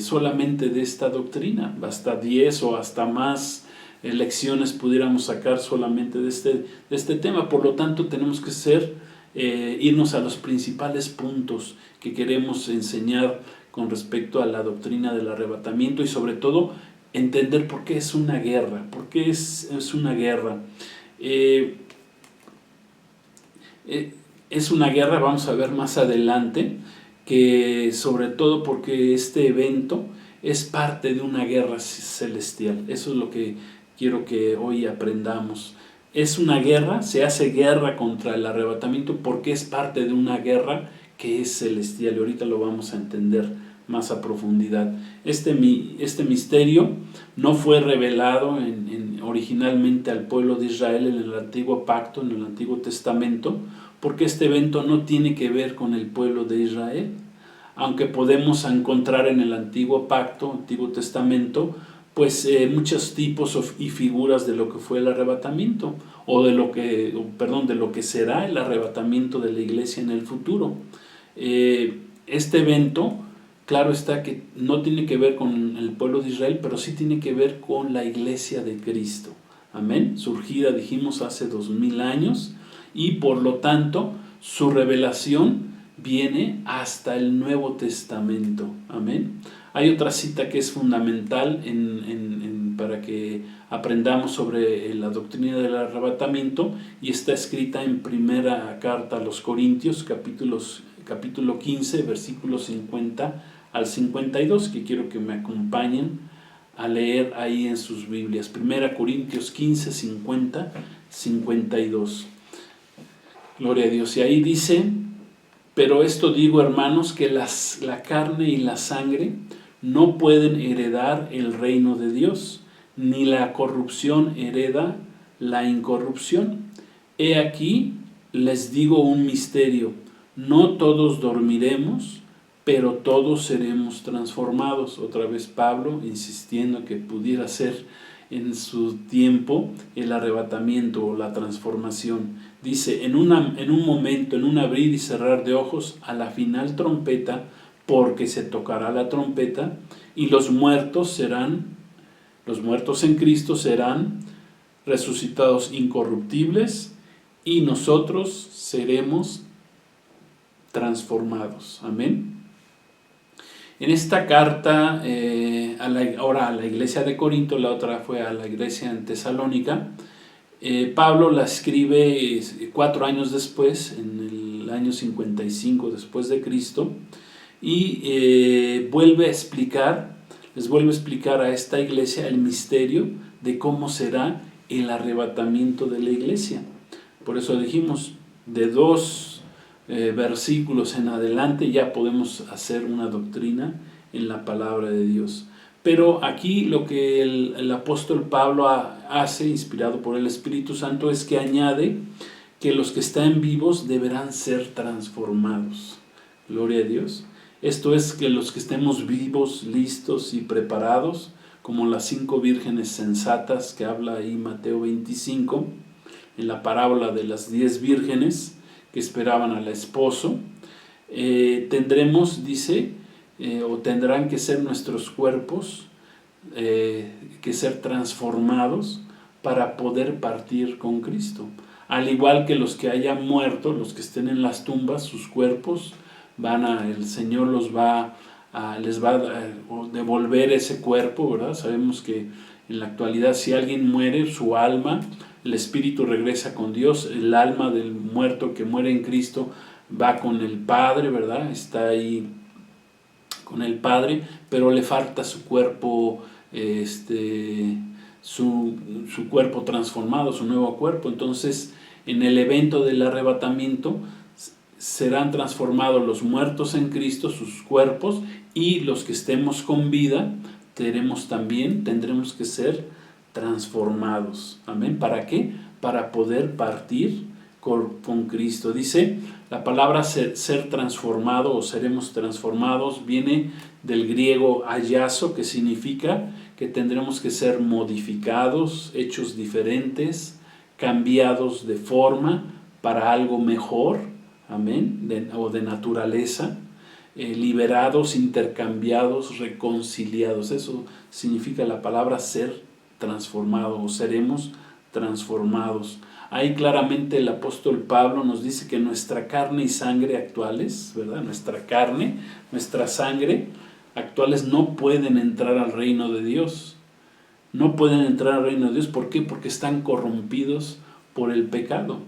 [SPEAKER 1] solamente de esta doctrina. Hasta 10 o hasta más lecciones pudiéramos sacar solamente de este tema. Por lo tanto, tenemos que irnos a los principales puntos que queremos enseñar con respecto a la doctrina del arrebatamiento y sobre todo entender por qué es una guerra, por qué es una guerra. Es una guerra, vamos a ver más adelante, que sobre todo porque este evento es parte de una guerra celestial. Eso es lo que quiero que hoy aprendamos. Es una guerra, se hace guerra contra el arrebatamiento porque es parte de una guerra que es celestial. Y ahorita lo vamos a entender más a profundidad. Este misterio no fue revelado originalmente al pueblo de Israel en el Antiguo Pacto, en el Antiguo Testamento, porque este evento no tiene que ver con el pueblo de Israel. Aunque podemos encontrar en el Antiguo Pacto, Antiguo Testamento, pues muchos tipos y figuras de lo que fue el arrebatamiento, de lo que será el arrebatamiento de la iglesia en el futuro. Este evento, claro está que no tiene que ver con el pueblo de Israel, pero sí tiene que ver con la iglesia de Cristo. Amén. Surgida, dijimos, hace 2000 años, y por lo tanto su revelación viene hasta el Nuevo Testamento. Amén. Hay otra cita que es fundamental para que aprendamos sobre la doctrina del arrebatamiento, y está escrita en primera carta a los Corintios, capítulo 15, versículos 50 al 52, que quiero que me acompañen a leer ahí en sus Biblias. Primera Corintios 15, 50, 52. Gloria a Dios. Y ahí dice: pero esto digo, hermanos, que la carne y la sangre no pueden heredar el reino de Dios, ni la corrupción hereda la incorrupción. He aquí, les digo un misterio: no todos dormiremos, pero todos seremos transformados. Otra vez Pablo insistiendo que pudiera ser en su tiempo el arrebatamiento o la transformación. Dice: en un momento, en un abrir y cerrar de ojos, a la final trompeta, porque se tocará la trompeta, y los muertos en Cristo serán resucitados incorruptibles, y nosotros seremos transformados. Amén. En esta carta, ahora a la iglesia de Corinto, la otra fue a la iglesia en Tesalónica, Pablo la escribe 4 años después, en el año 55 después de Cristo, y les vuelve a explicar a esta iglesia el misterio de cómo será el arrebatamiento de la iglesia. Por eso dijimos, de 2 versículos en adelante ya podemos hacer una doctrina en la palabra de Dios. Pero aquí lo que el apóstol Pablo hace, inspirado por el Espíritu Santo, es que añade que los que están vivos deberán ser transformados. Gloria a Dios. Esto es, que los que estemos vivos, listos y preparados, como las 5 vírgenes sensatas que habla ahí Mateo 25, en la parábola de las 10 vírgenes que esperaban al esposo, tendremos, dice, o tendrán que ser nuestros cuerpos, que ser transformados para poder partir con Cristo. Al igual que los que hayan muerto, los que estén en las tumbas, sus cuerpos el Señor les va a devolver ese cuerpo, ¿verdad? Sabemos que en la actualidad, si alguien muere, su alma, el espíritu regresa con Dios, el alma del muerto que muere en Cristo va con el Padre, ¿verdad? Está ahí con el Padre, pero le falta su cuerpo, su cuerpo transformado, su nuevo cuerpo. Entonces, en el evento del arrebatamiento serán transformados los muertos en Cristo, sus cuerpos, y los que estemos con vida tendremos que ser transformados. Amén. ¿Para qué? Para poder partir con Cristo. Dice la palabra ser transformado o seremos transformados, viene del griego ayazo, que significa que tendremos que ser modificados, hechos diferentes, cambiados de forma para algo mejor. Amén. O de naturaleza, liberados, intercambiados, reconciliados. Eso significa la palabra ser transformado, o seremos transformados. Ahí claramente el apóstol Pablo nos dice que nuestra carne y sangre actuales, ¿verdad? Nuestra carne, nuestra sangre actuales no pueden entrar al reino de Dios. No pueden entrar al reino de Dios. ¿Por qué? Porque están corrompidos por el pecado,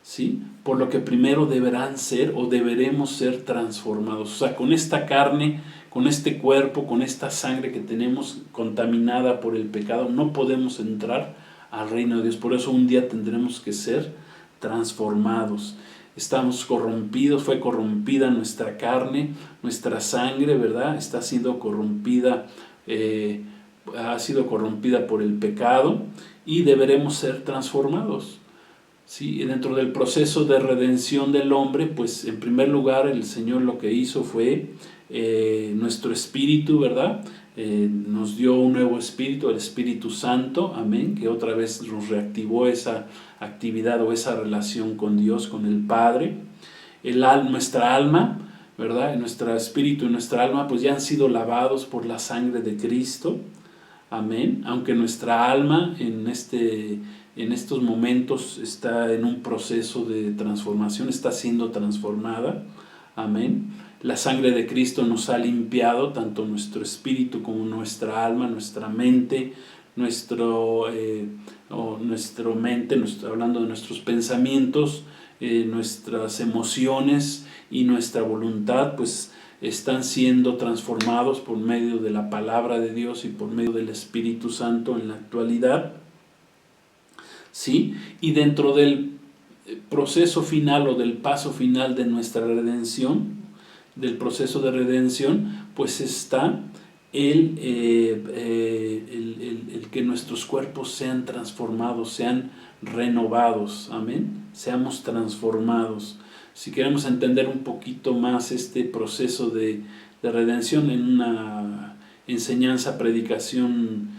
[SPEAKER 1] ¿sí? Por lo que primero deberán ser o deberemos ser transformados. O sea, con esta carne, con este cuerpo, con esta sangre que tenemos contaminada por el pecado, no podemos entrar al reino de Dios. Por eso un día tendremos que ser transformados. Estamos corrompidos, fue corrompida nuestra carne, nuestra sangre, ¿verdad? Está siendo corrompida, ha sido corrompida por el pecado y deberemos ser transformados. Sí, y dentro del proceso de redención del hombre, pues en primer lugar el Señor lo que hizo fue nuestro espíritu, ¿verdad? Nos dio un nuevo espíritu, el Espíritu Santo, amén, que otra vez nos reactivó esa actividad o esa relación con Dios, con el Padre. Nuestra alma, ¿verdad? Nuestro espíritu y nuestra alma pues ya han sido lavados por la sangre de Cristo, amén, aunque nuestra alma en estos momentos está en un proceso de transformación, está siendo transformada, amén. La sangre de Cristo nos ha limpiado tanto nuestro espíritu como nuestra alma, nuestra mente, hablando de nuestros pensamientos, nuestras emociones y nuestra voluntad, pues están siendo transformados por medio de la palabra de Dios y por medio del Espíritu Santo en la actualidad, ¿sí? Y dentro del proceso final o del paso final de nuestra redención, del proceso de redención, pues está el que nuestros cuerpos sean transformados, sean renovados, amén, seamos transformados. Si queremos entender un poquito más este proceso de redención, en una enseñanza, predicación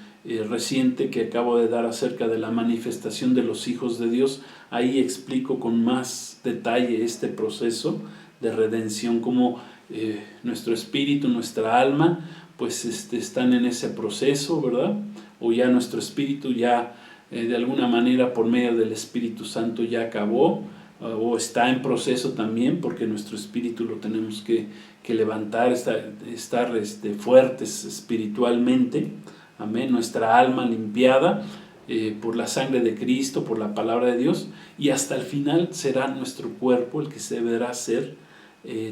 [SPEAKER 1] reciente que acabo de dar acerca de la manifestación de los hijos de Dios, ahí explico con más detalle este proceso de redención, como nuestro espíritu, nuestra alma, pues están en ese proceso, ¿verdad? O ya nuestro espíritu ya de alguna manera por medio del Espíritu Santo ya acabó, o está en proceso también, porque nuestro espíritu lo tenemos que levantar, estar fuertes espiritualmente, amén, nuestra alma limpiada por la sangre de Cristo, por la palabra de Dios, y hasta el final será nuestro cuerpo el que se deberá ser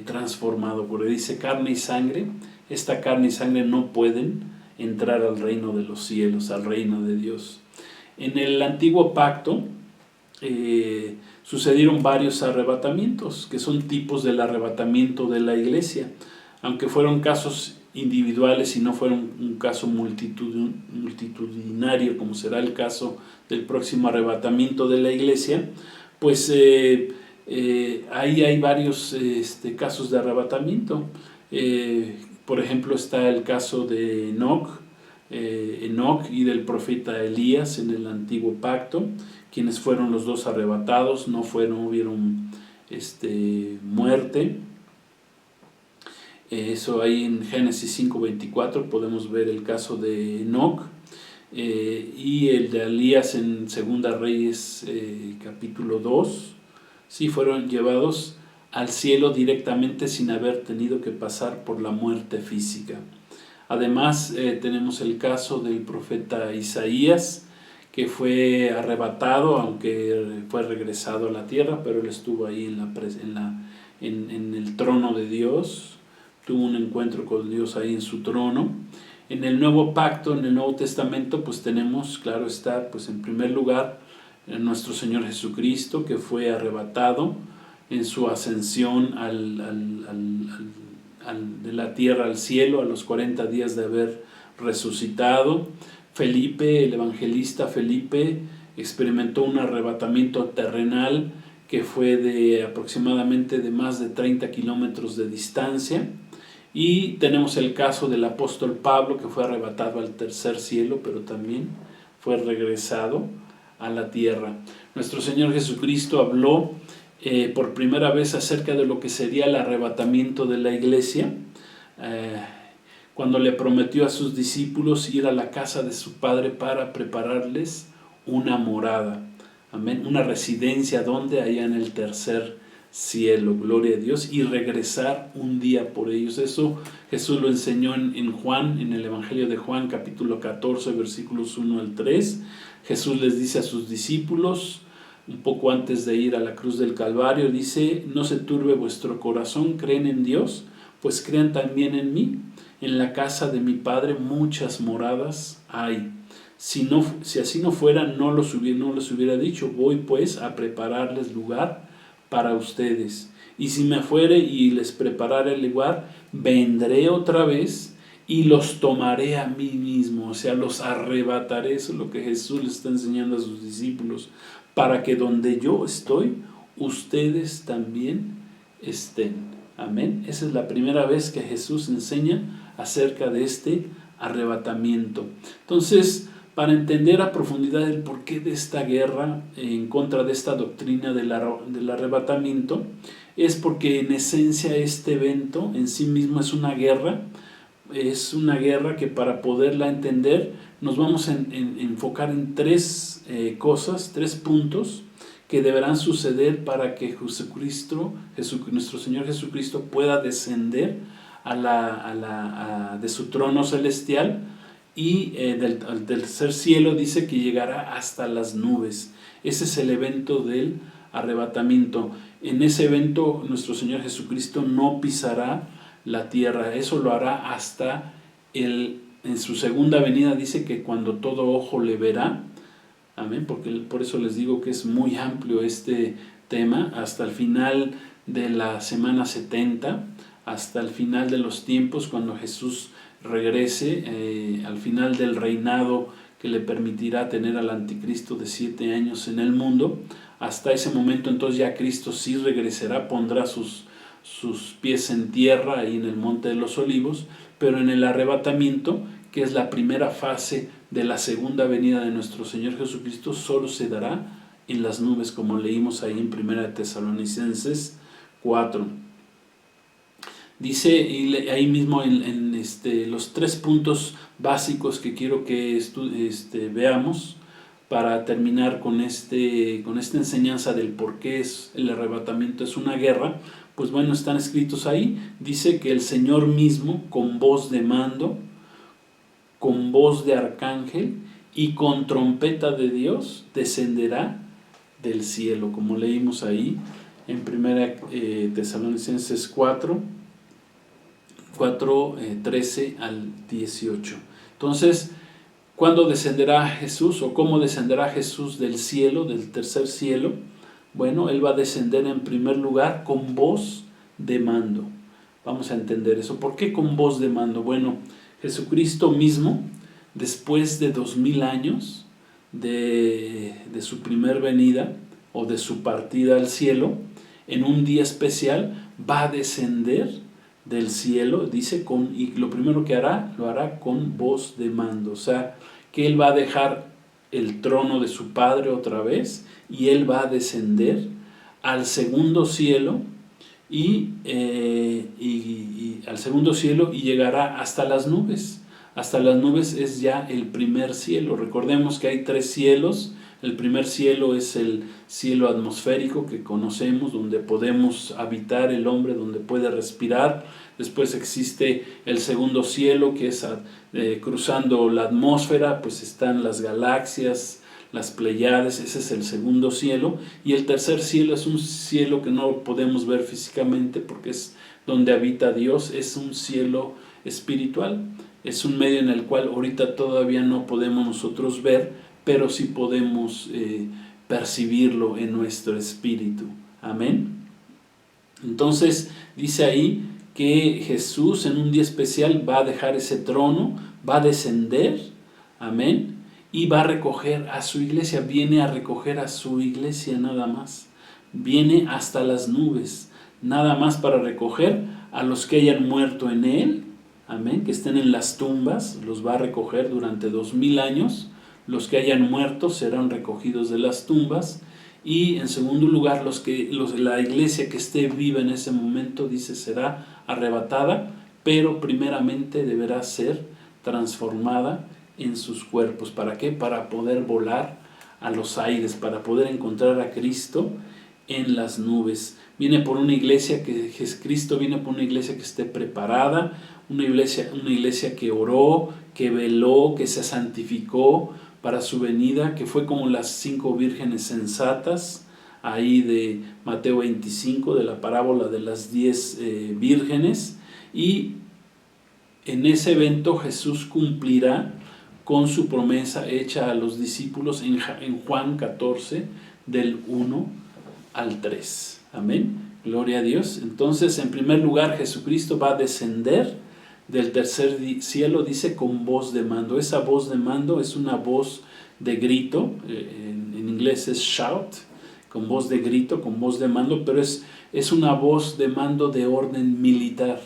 [SPEAKER 1] transformado, porque dice carne y sangre. Esta carne y sangre no pueden entrar al reino de los cielos, al reino de Dios. En el antiguo pacto sucedieron varios arrebatamientos, que son tipos del arrebatamiento de la iglesia, aunque fueron casos individuales y no fueron un caso multitudinario, como será el caso del próximo arrebatamiento de la iglesia, pues ahí hay varios casos de arrebatamiento. Por ejemplo, está el caso de Enoc y del profeta Elías en el antiguo pacto, quienes fueron los dos arrebatados, no hubieron muerte. Eso ahí en Génesis 5:24 podemos ver el caso de Enoc, y el de Elías en Segunda Reyes capítulo 2. Sí, fueron llevados al cielo directamente sin haber tenido que pasar por la muerte física. Además tenemos el caso del profeta Isaías, que fue arrebatado, aunque fue regresado a la tierra, pero él estuvo ahí en el trono de Dios, tuvo un encuentro con Dios ahí en su trono. En el Nuevo Pacto, en el Nuevo Testamento, pues tenemos, claro está, pues en primer lugar, nuestro Señor Jesucristo, que fue arrebatado en su ascensión de la tierra al cielo a los 40 días de haber resucitado. Felipe, el evangelista Felipe, experimentó un arrebatamiento terrenal que fue de aproximadamente de más de 30 kilómetros de distancia. Y tenemos el caso del apóstol Pablo, que fue arrebatado al tercer cielo, pero también fue regresado a la tierra. Nuestro Señor Jesucristo habló por primera vez acerca de lo que sería el arrebatamiento de la iglesia, cuando le prometió a sus discípulos ir a la casa de su Padre para prepararles una morada. Amén. Una residencia donde allá en el tercer cielo, gloria a Dios, y regresar un día por ellos. Eso Jesús lo enseñó en Juan, en el Evangelio de Juan, capítulo 14, versículos 1 al 3. Jesús les dice a sus discípulos, un poco antes de ir a la cruz del Calvario, dice: no se turbe vuestro corazón, creen en Dios, pues crean también en mí. En la casa de mi Padre muchas moradas hay. Si así no fuera, no les hubiera dicho: voy pues a prepararles lugar para ustedes. Y si me fuere y les preparare el lugar, vendré otra vez y los tomaré a mí mismo. O sea, los arrebataré. Eso es lo que Jesús le está enseñando a sus discípulos, para que donde yo estoy, ustedes también estén. Amén. Esa es la primera vez que Jesús enseña acerca de este arrebatamiento. Entonces, para entender a profundidad el porqué de esta guerra en contra de esta doctrina del arrebatamiento, es porque en esencia este evento en sí mismo es una guerra que, para poderla entender, nos vamos a enfocar en tres cosas, tres puntos que deberán suceder para que nuestro Señor Jesucristo pueda descender de su trono celestial, y del tercer cielo dice que llegará hasta las nubes. Ese es el evento del arrebatamiento. En ese evento nuestro Señor Jesucristo no pisará la tierra. Eso lo hará hasta en su segunda venida. Dice que cuando todo ojo le verá. Amén. Por eso les digo que es muy amplio este tema. Hasta el final de la semana 70, hasta el final de los tiempos, cuando Jesús regrese, al final del reinado que le permitirá tener al anticristo de 7 años en el mundo. Hasta ese momento entonces ya Cristo sí regresará, pondrá sus pies en tierra ahí en el Monte de los Olivos, pero en el arrebatamiento, que es la primera fase de la segunda venida de nuestro Señor Jesucristo, solo se dará en las nubes, como leímos ahí en 1 Tesalonicenses 4. Dice ahí mismo en los 3 puntos básicos que quiero que veamos para terminar con esta enseñanza del por qué el arrebatamiento es una guerra. Pues bueno, están escritos ahí. Dice que el Señor mismo, con voz de mando, con voz de arcángel y con trompeta de Dios, descenderá del cielo, como leímos ahí en 1 Tesalonicenses 4, 13 al 18. Entonces, ¿cuándo descenderá Jesús, o cómo descenderá Jesús del cielo, del tercer cielo? Bueno, Él va a descender en primer lugar con voz de mando. Vamos a entender eso. ¿Por qué con voz de mando? Bueno, Jesucristo mismo, después de 2000 años de su primer venida o de su partida al cielo, en un día especial va a descender del cielo, dice, y lo primero que hará, lo hará con voz de mando. O sea, que Él va a dejar el trono de su Padre otra vez, y Él va a descender al segundo cielo, y al segundo cielo, y llegará hasta las nubes. Hasta las nubes es ya el primer cielo. Recordemos que hay 3 cielos. El primer cielo es el cielo atmosférico que conocemos, donde podemos habitar el hombre, donde puede respirar. Después existe el segundo cielo, que es cruzando la atmósfera, pues están las galaxias, las Pleiades. Ese es el segundo cielo. Y el tercer cielo es un cielo que no podemos ver físicamente, porque es donde habita Dios. Es un cielo espiritual. Es un medio en el cual ahorita todavía no podemos nosotros ver, pero sí podemos percibirlo en nuestro espíritu. Amén. Entonces dice ahí que Jesús en un día especial va a dejar ese trono, va a descender, amén, y va a recoger a su iglesia. Viene a recoger a su iglesia nada más. Viene hasta las nubes, nada más para recoger a los que hayan muerto en Él, amén, que estén en las tumbas. Los va a recoger durante 2000 años. Los que hayan muerto serán recogidos de las tumbas. Y en segundo lugar, la iglesia que esté viva en ese momento, dice, será arrebatada, pero primeramente deberá ser transformada en sus cuerpos. ¿Para qué? Para poder volar a los aires para poder encontrar a Cristo en las nubes. Viene por una iglesia Cristo viene por una iglesia que esté preparada, una iglesia que oró, que veló, que se santificó para su venida, que fue como las 5 vírgenes sensatas, ahí de Mateo 25, de la parábola de las 10 vírgenes, y en ese evento Jesús cumplirá con su promesa hecha a los discípulos en Juan 14, del 1 al 3. Amén. Gloria a Dios. Entonces, en primer lugar, Jesucristo va a descender del tercer cielo, dice, con voz de mando. Esa voz de mando es una voz de grito, en inglés es shout, con voz de grito, con voz de mando, pero es una voz de mando de orden militar.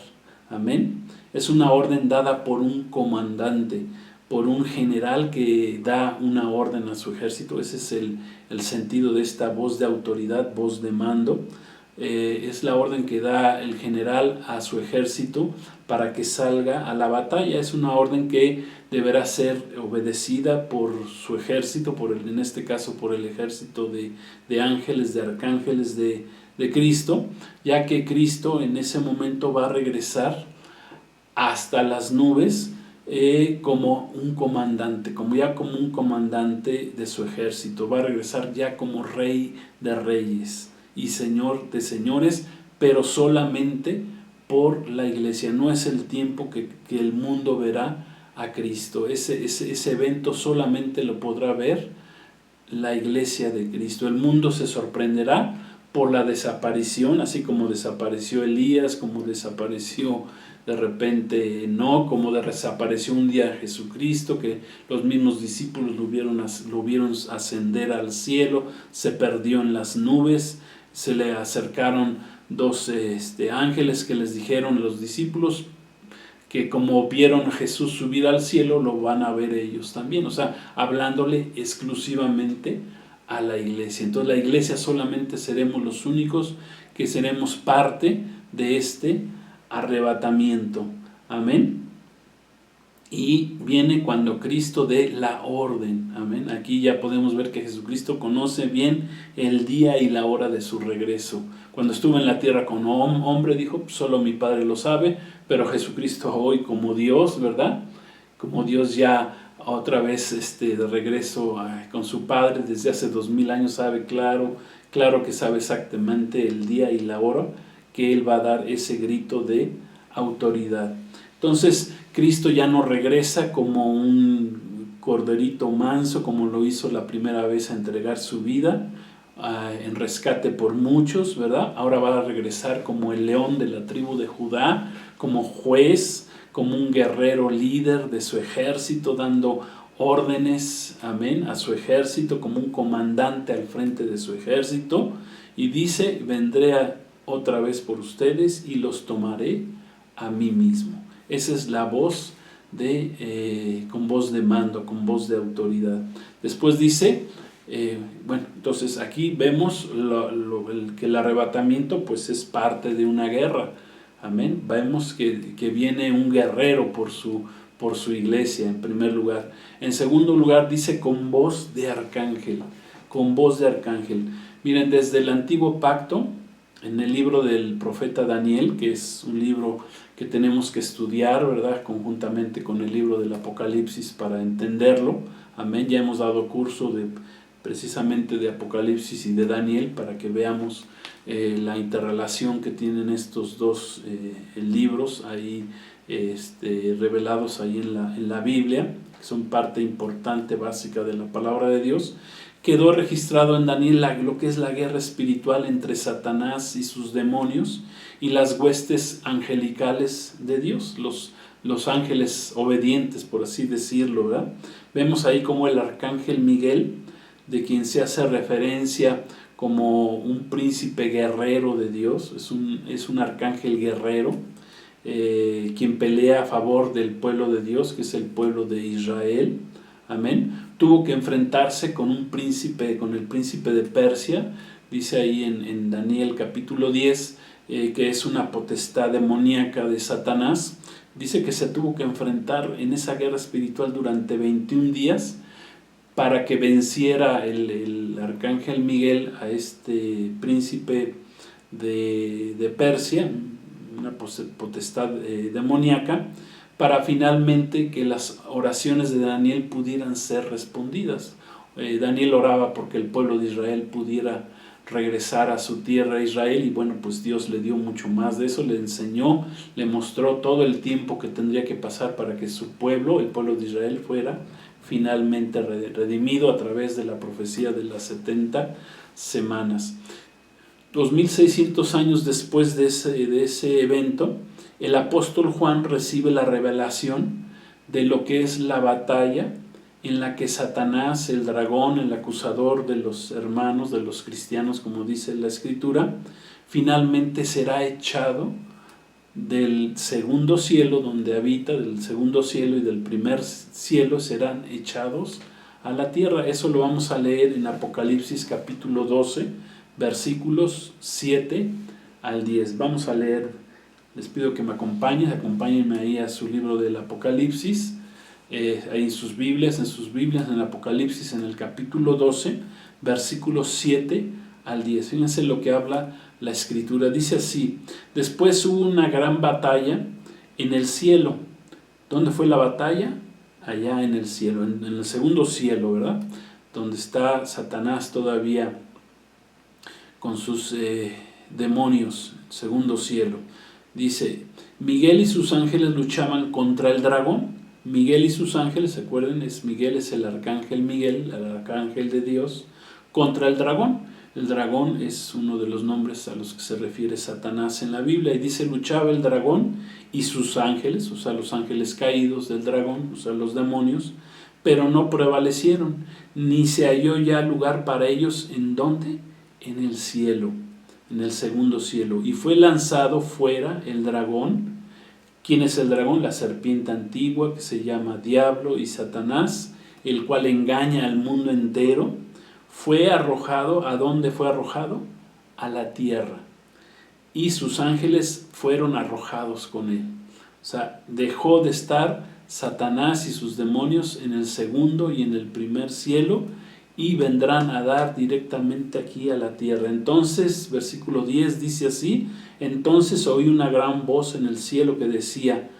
[SPEAKER 1] Amén. Es una orden dada por un comandante, por un general que da una orden a su ejército. Ese es el sentido de esta voz de autoridad, voz de mando. Es la orden que da el general a su ejército para que salga a la batalla. Es una orden que deberá ser obedecida por su ejército, en este caso por el ejército de ángeles, de arcángeles de Cristo, ya que Cristo en ese momento va a regresar hasta las nubes como un comandante, como un comandante de su ejército. Va a regresar ya como rey de reyes y señor de señores, pero solamente por la iglesia. No es el tiempo que el mundo verá a Cristo. Ese evento solamente lo podrá ver la iglesia de Cristo. El mundo se sorprenderá por la desaparición, así como desapareció Elías, como desapareció de repente como desapareció un día Jesucristo, que los mismos discípulos lo vieron ascender al cielo, se perdió en las nubes. Se le acercaron 2 ángeles que les dijeron a los discípulos que como vieron a Jesús subir al cielo, lo van a ver ellos también. O sea, hablándole exclusivamente a la iglesia. Entonces la iglesia solamente seremos los únicos que seremos parte de este arrebatamiento. Amén. Y viene cuando Cristo dé la orden. Amén. Aquí ya podemos ver que Jesucristo conoce bien el día y la hora de su regreso. Cuando estuvo en la tierra como hombre, dijo, solo mi Padre lo sabe, pero Jesucristo hoy como Dios, ¿verdad? Como Dios ya otra vez de regreso con su Padre desde hace 2000 años, sabe claro que sabe exactamente el día y la hora que Él va a dar ese grito de autoridad. Entonces, Cristo ya no regresa como un corderito manso, como lo hizo la primera vez a entregar su vida en rescate por muchos, ¿verdad? Ahora va a regresar como el león de la tribu de Judá, como juez, como un guerrero líder de su ejército, dando órdenes, amén, a su ejército, como un comandante al frente de su ejército. Y dice, vendré otra vez por ustedes y los tomaré a mí mismo. Esa es la voz con voz de mando, con voz de autoridad. Después dice, entonces aquí vemos que el arrebatamiento pues es parte de una guerra. Amén. Vemos que viene un guerrero por su iglesia en primer lugar. En segundo lugar dice con voz de arcángel, con voz de arcángel. Miren, desde el antiguo pacto, en el libro del profeta Daniel, que es un libro que tenemos que estudiar, ¿verdad?, conjuntamente con el libro del Apocalipsis para entenderlo. Amén. Ya hemos dado curso precisamente de Apocalipsis y de Daniel para que veamos la interrelación que tienen estos dos libros ahí revelados ahí en la Biblia, que son parte importante, básica de la palabra de Dios. Quedó registrado en Daniel lo que es la guerra espiritual entre Satanás y sus demonios y las huestes angelicales de Dios, los ángeles obedientes, por así decirlo, ¿verdad? Vemos ahí como el arcángel Miguel, de quien se hace referencia como un príncipe guerrero de Dios, es un arcángel guerrero, quien pelea a favor del pueblo de Dios, que es el pueblo de Israel. Amén. Tuvo que enfrentarse con el príncipe de Persia, dice ahí en Daniel capítulo 10, que es una potestad demoníaca de Satanás. Dice que se tuvo que enfrentar en esa guerra espiritual durante 21 días, para que venciera el arcángel Miguel a este príncipe de Persia, una potestad demoníaca, para finalmente que las oraciones de Daniel pudieran ser respondidas. Daniel oraba porque el pueblo de Israel pudiera regresar a su tierra Israel, y bueno, pues Dios le dio mucho más de eso, le enseñó, le mostró todo el tiempo que tendría que pasar para que su pueblo, el pueblo de Israel, fuera finalmente redimido a través de la profecía de las 70 semanas. 2600 años después de ese evento, el apóstol Juan recibe la revelación de lo que es la batalla en la que Satanás, el dragón, el acusador de los hermanos, de los cristianos, como dice la Escritura, finalmente será echado del segundo cielo donde habita, del segundo cielo y del primer cielo serán echados a la tierra. Eso lo vamos a leer en Apocalipsis capítulo 12, versículos 7 al 10. Vamos a leer, les pido que me acompáñenme ahí a su libro del Apocalipsis, ahí en sus Biblias, en el Apocalipsis, en el capítulo 12, versículos 7 al 10. Fíjense lo que habla la Escritura. Dice así: después hubo una gran batalla en el cielo. ¿Dónde fue la batalla? Allá en el cielo, en el segundo cielo, ¿verdad? Donde está Satanás todavía con sus demonios, segundo cielo. Dice: Miguel y sus ángeles luchaban contra el dragón. Miguel y sus ángeles, ¿se acuerdan? Miguel es el arcángel Miguel, el arcángel de Dios, contra el dragón. El dragón es uno de los nombres a los que se refiere Satanás en la Biblia, y dice: luchaba el dragón y sus ángeles, o sea, los ángeles caídos del dragón, o sea, los demonios, pero no prevalecieron, ni se halló ya lugar para ellos. ¿En dónde? En el cielo, en el segundo cielo. Y fue lanzado fuera el dragón. ¿Quién es el dragón? La serpiente antigua, que se llama Diablo y Satanás, el cual engaña al mundo entero. Fue arrojado. ¿A dónde fue arrojado? A la tierra. Y sus ángeles fueron arrojados con él. O sea, dejó de estar Satanás y sus demonios en el segundo y en el primer cielo, y vendrán a dar directamente aquí a la tierra. Entonces, versículo 10 dice así: entonces oí una gran voz en el cielo que decía: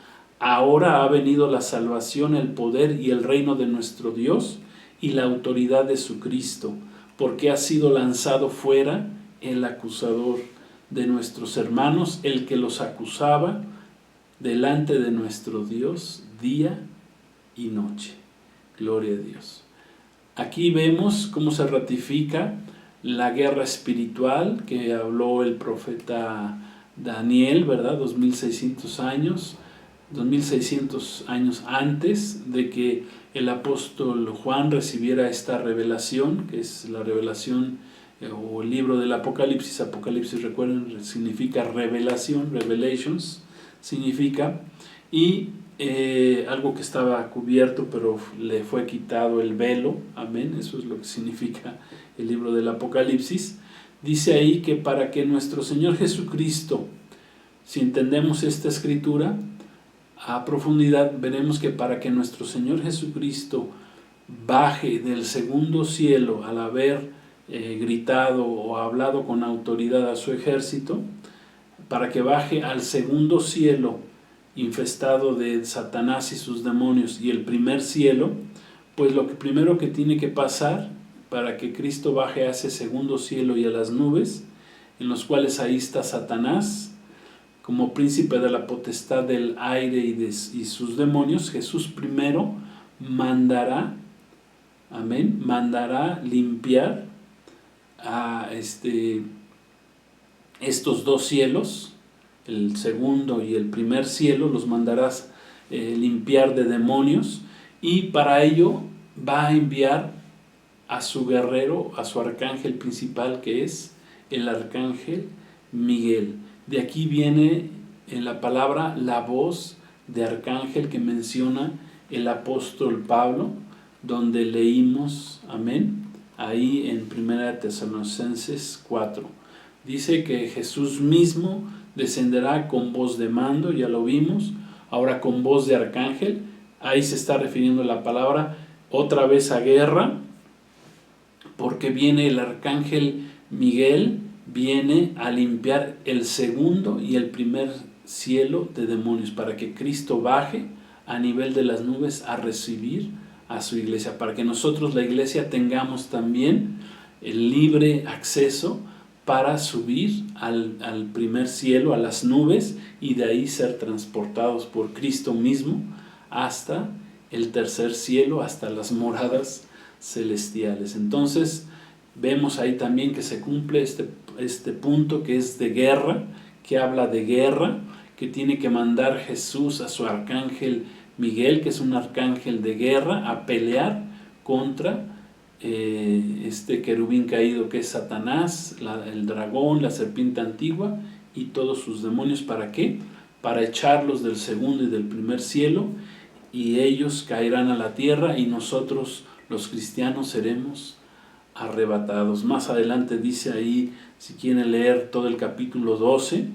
[SPEAKER 1] ahora ha venido la salvación, el poder y el reino de nuestro Dios y la autoridad de su Cristo, porque ha sido lanzado fuera el acusador de nuestros hermanos, el que los acusaba delante de nuestro Dios día y noche. Gloria a Dios. Aquí vemos cómo se ratifica la guerra espiritual que habló el profeta Daniel, ¿verdad? 2600 años antes de que el apóstol Juan recibiera esta revelación, que es la revelación o el libro del Apocalipsis. Apocalipsis, recuerden, significa revelación, revelations significa, y algo que estaba cubierto pero le fue quitado el velo, amén, eso es lo que significa el libro del Apocalipsis. Dice ahí que para que nuestro Señor Jesucristo, si entendemos esta escritura a profundidad, veremos que para que nuestro Señor Jesucristo baje del segundo cielo al haber gritado o hablado con autoridad a su ejército, para que baje al segundo cielo infestado de Satanás y sus demonios y el primer cielo, pues lo que primero que tiene que pasar para que Cristo baje a ese segundo cielo y a las nubes, en los cuales ahí está Satanás como príncipe de la potestad del aire y sus demonios, Jesús primero mandará, amén, mandará limpiar a estos dos cielos, el segundo y el primer cielo, los mandarás limpiar de demonios, y para ello va a enviar a su guerrero, a su arcángel principal, que es el arcángel Miguel. De aquí viene en la palabra la voz de arcángel que menciona el apóstol Pablo, donde leímos, amén, ahí en 1 Tesalonicenses 4. Dice que Jesús mismo descenderá con voz de mando, ya lo vimos, ahora con voz de arcángel. Ahí se está refiriendo la palabra otra vez a guerra, porque viene el arcángel Miguel, viene a limpiar el segundo y el primer cielo de demonios, para que Cristo baje a nivel de las nubes a recibir a su iglesia, para que nosotros, la iglesia, tengamos también el libre acceso para subir al primer cielo, a las nubes, y de ahí ser transportados por Cristo mismo hasta el tercer cielo, hasta las moradas celestiales. Entonces vemos ahí también que se cumple este punto que es de guerra, que habla de guerra, que tiene que mandar Jesús a su arcángel Miguel, que es un arcángel de guerra, a pelear contra este querubín caído que es Satanás, el dragón, la serpiente antigua y todos sus demonios. ¿Para qué? Para echarlos del segundo y del primer cielo, y ellos caerán a la tierra, y nosotros, los cristianos, seremos arrebatados. Más adelante dice ahí, si quieren leer todo el capítulo 12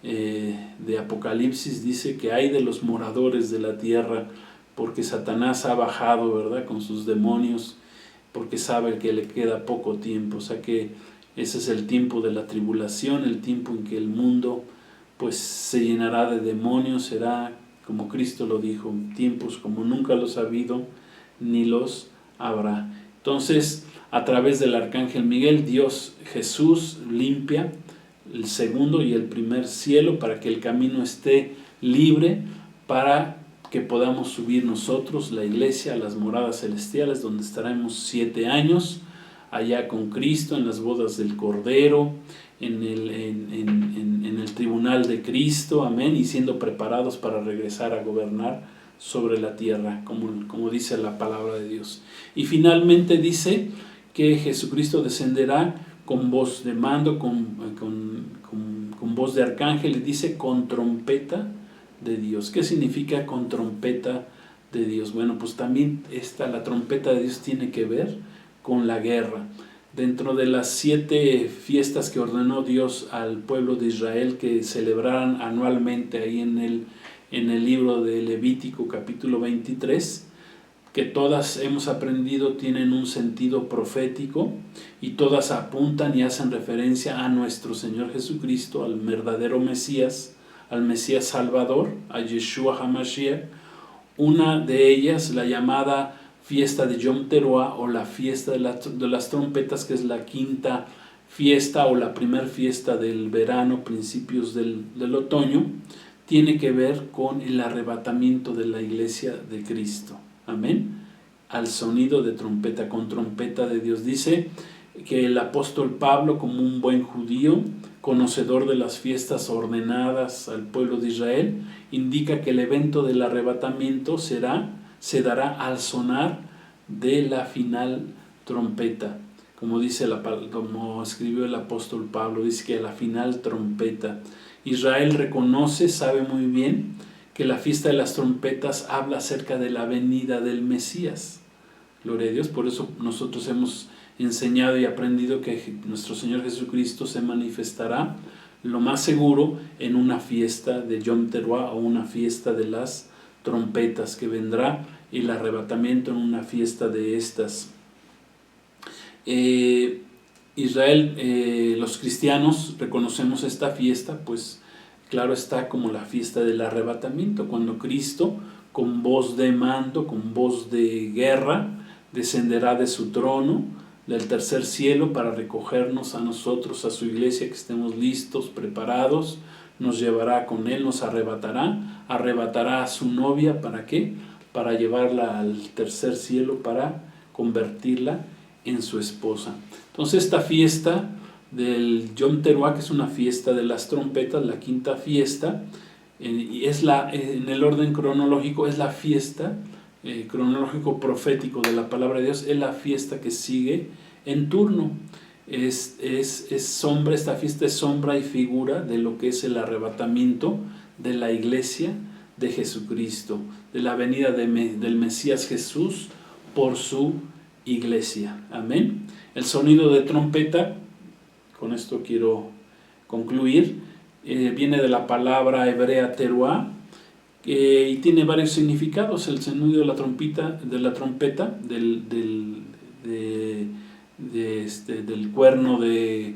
[SPEAKER 1] de Apocalipsis, dice que hay de los moradores de la tierra, porque Satanás ha bajado, ¿verdad?, con sus demonios, porque sabe que le queda poco tiempo. O sea que ese es el tiempo de la tribulación, el tiempo en que el mundo pues se llenará de demonios. Será, como Cristo lo dijo, tiempos como nunca los ha habido ni los habrá. Entonces, a través del arcángel Miguel, Dios, Jesús, limpia el segundo y el primer cielo para que el camino esté libre, para que podamos subir nosotros, la iglesia, a las moradas celestiales, donde estaremos 7 años allá con Cristo en las bodas del Cordero, en el tribunal de Cristo, amén, y siendo preparados para regresar a gobernar sobre la tierra, como dice la palabra de Dios. Y finalmente dice que Jesucristo descenderá con voz de mando, con voz de arcángel, y dice con trompeta de Dios. ¿Qué significa con trompeta de Dios? Bueno, pues también la trompeta de Dios tiene que ver con la guerra. Dentro de las 7 fiestas que ordenó Dios al pueblo de Israel que celebraran anualmente, ahí en el libro de Levítico capítulo 23, que todas hemos aprendido tienen un sentido profético, y todas apuntan y hacen referencia a nuestro Señor Jesucristo, al verdadero Mesías, al Mesías Salvador, a Yeshua HaMashiach. Una de ellas, la llamada fiesta de Yom Teruah, o la fiesta de las trompetas, que es la 5ª fiesta o la primera fiesta del verano, principios del otoño, tiene que ver con el arrebatamiento de la iglesia de Cristo. Amén. Al sonido de trompeta, con trompeta de Dios. Dice que el apóstol Pablo, como un buen judío, conocedor de las fiestas ordenadas al pueblo de Israel, indica que el evento del arrebatamiento se dará al sonar de la final trompeta. Como escribió el apóstol Pablo, dice que a la final trompeta. Israel reconoce, sabe muy bien, que la fiesta de las trompetas habla acerca de la venida del Mesías. Gloria a Dios. Por eso nosotros hemos enseñado y aprendido que nuestro Señor Jesucristo se manifestará, lo más seguro, en una fiesta de Yom Teruah, o una fiesta de las trompetas, que vendrá el arrebatamiento en una fiesta de estas. Israel, los cristianos reconocemos esta fiesta, pues claro está, como la fiesta del arrebatamiento, cuando Cristo, con voz de mando, con voz de guerra, descenderá de su trono del tercer cielo para recogernos a nosotros, a su iglesia, que estemos listos, preparados. Nos llevará con él, nos arrebatará a su novia. ¿Para qué? Para llevarla al tercer cielo, para convertirla en su esposa. Entonces, esta fiesta del Yom Teruah, que es una fiesta de las trompetas, la 5ª fiesta, y en el orden cronológico es la fiesta cronológico profético de la palabra de Dios, es la fiesta que sigue en turno. Esta fiesta es sombra y figura de lo que es el arrebatamiento de la iglesia de Jesucristo, de la venida del Mesías Jesús por su iglesia. Amén. El sonido de trompeta, con esto quiero concluir, viene de la palabra hebrea teruah, y tiene varios significados. El sonido de la trompeta, del cuerno de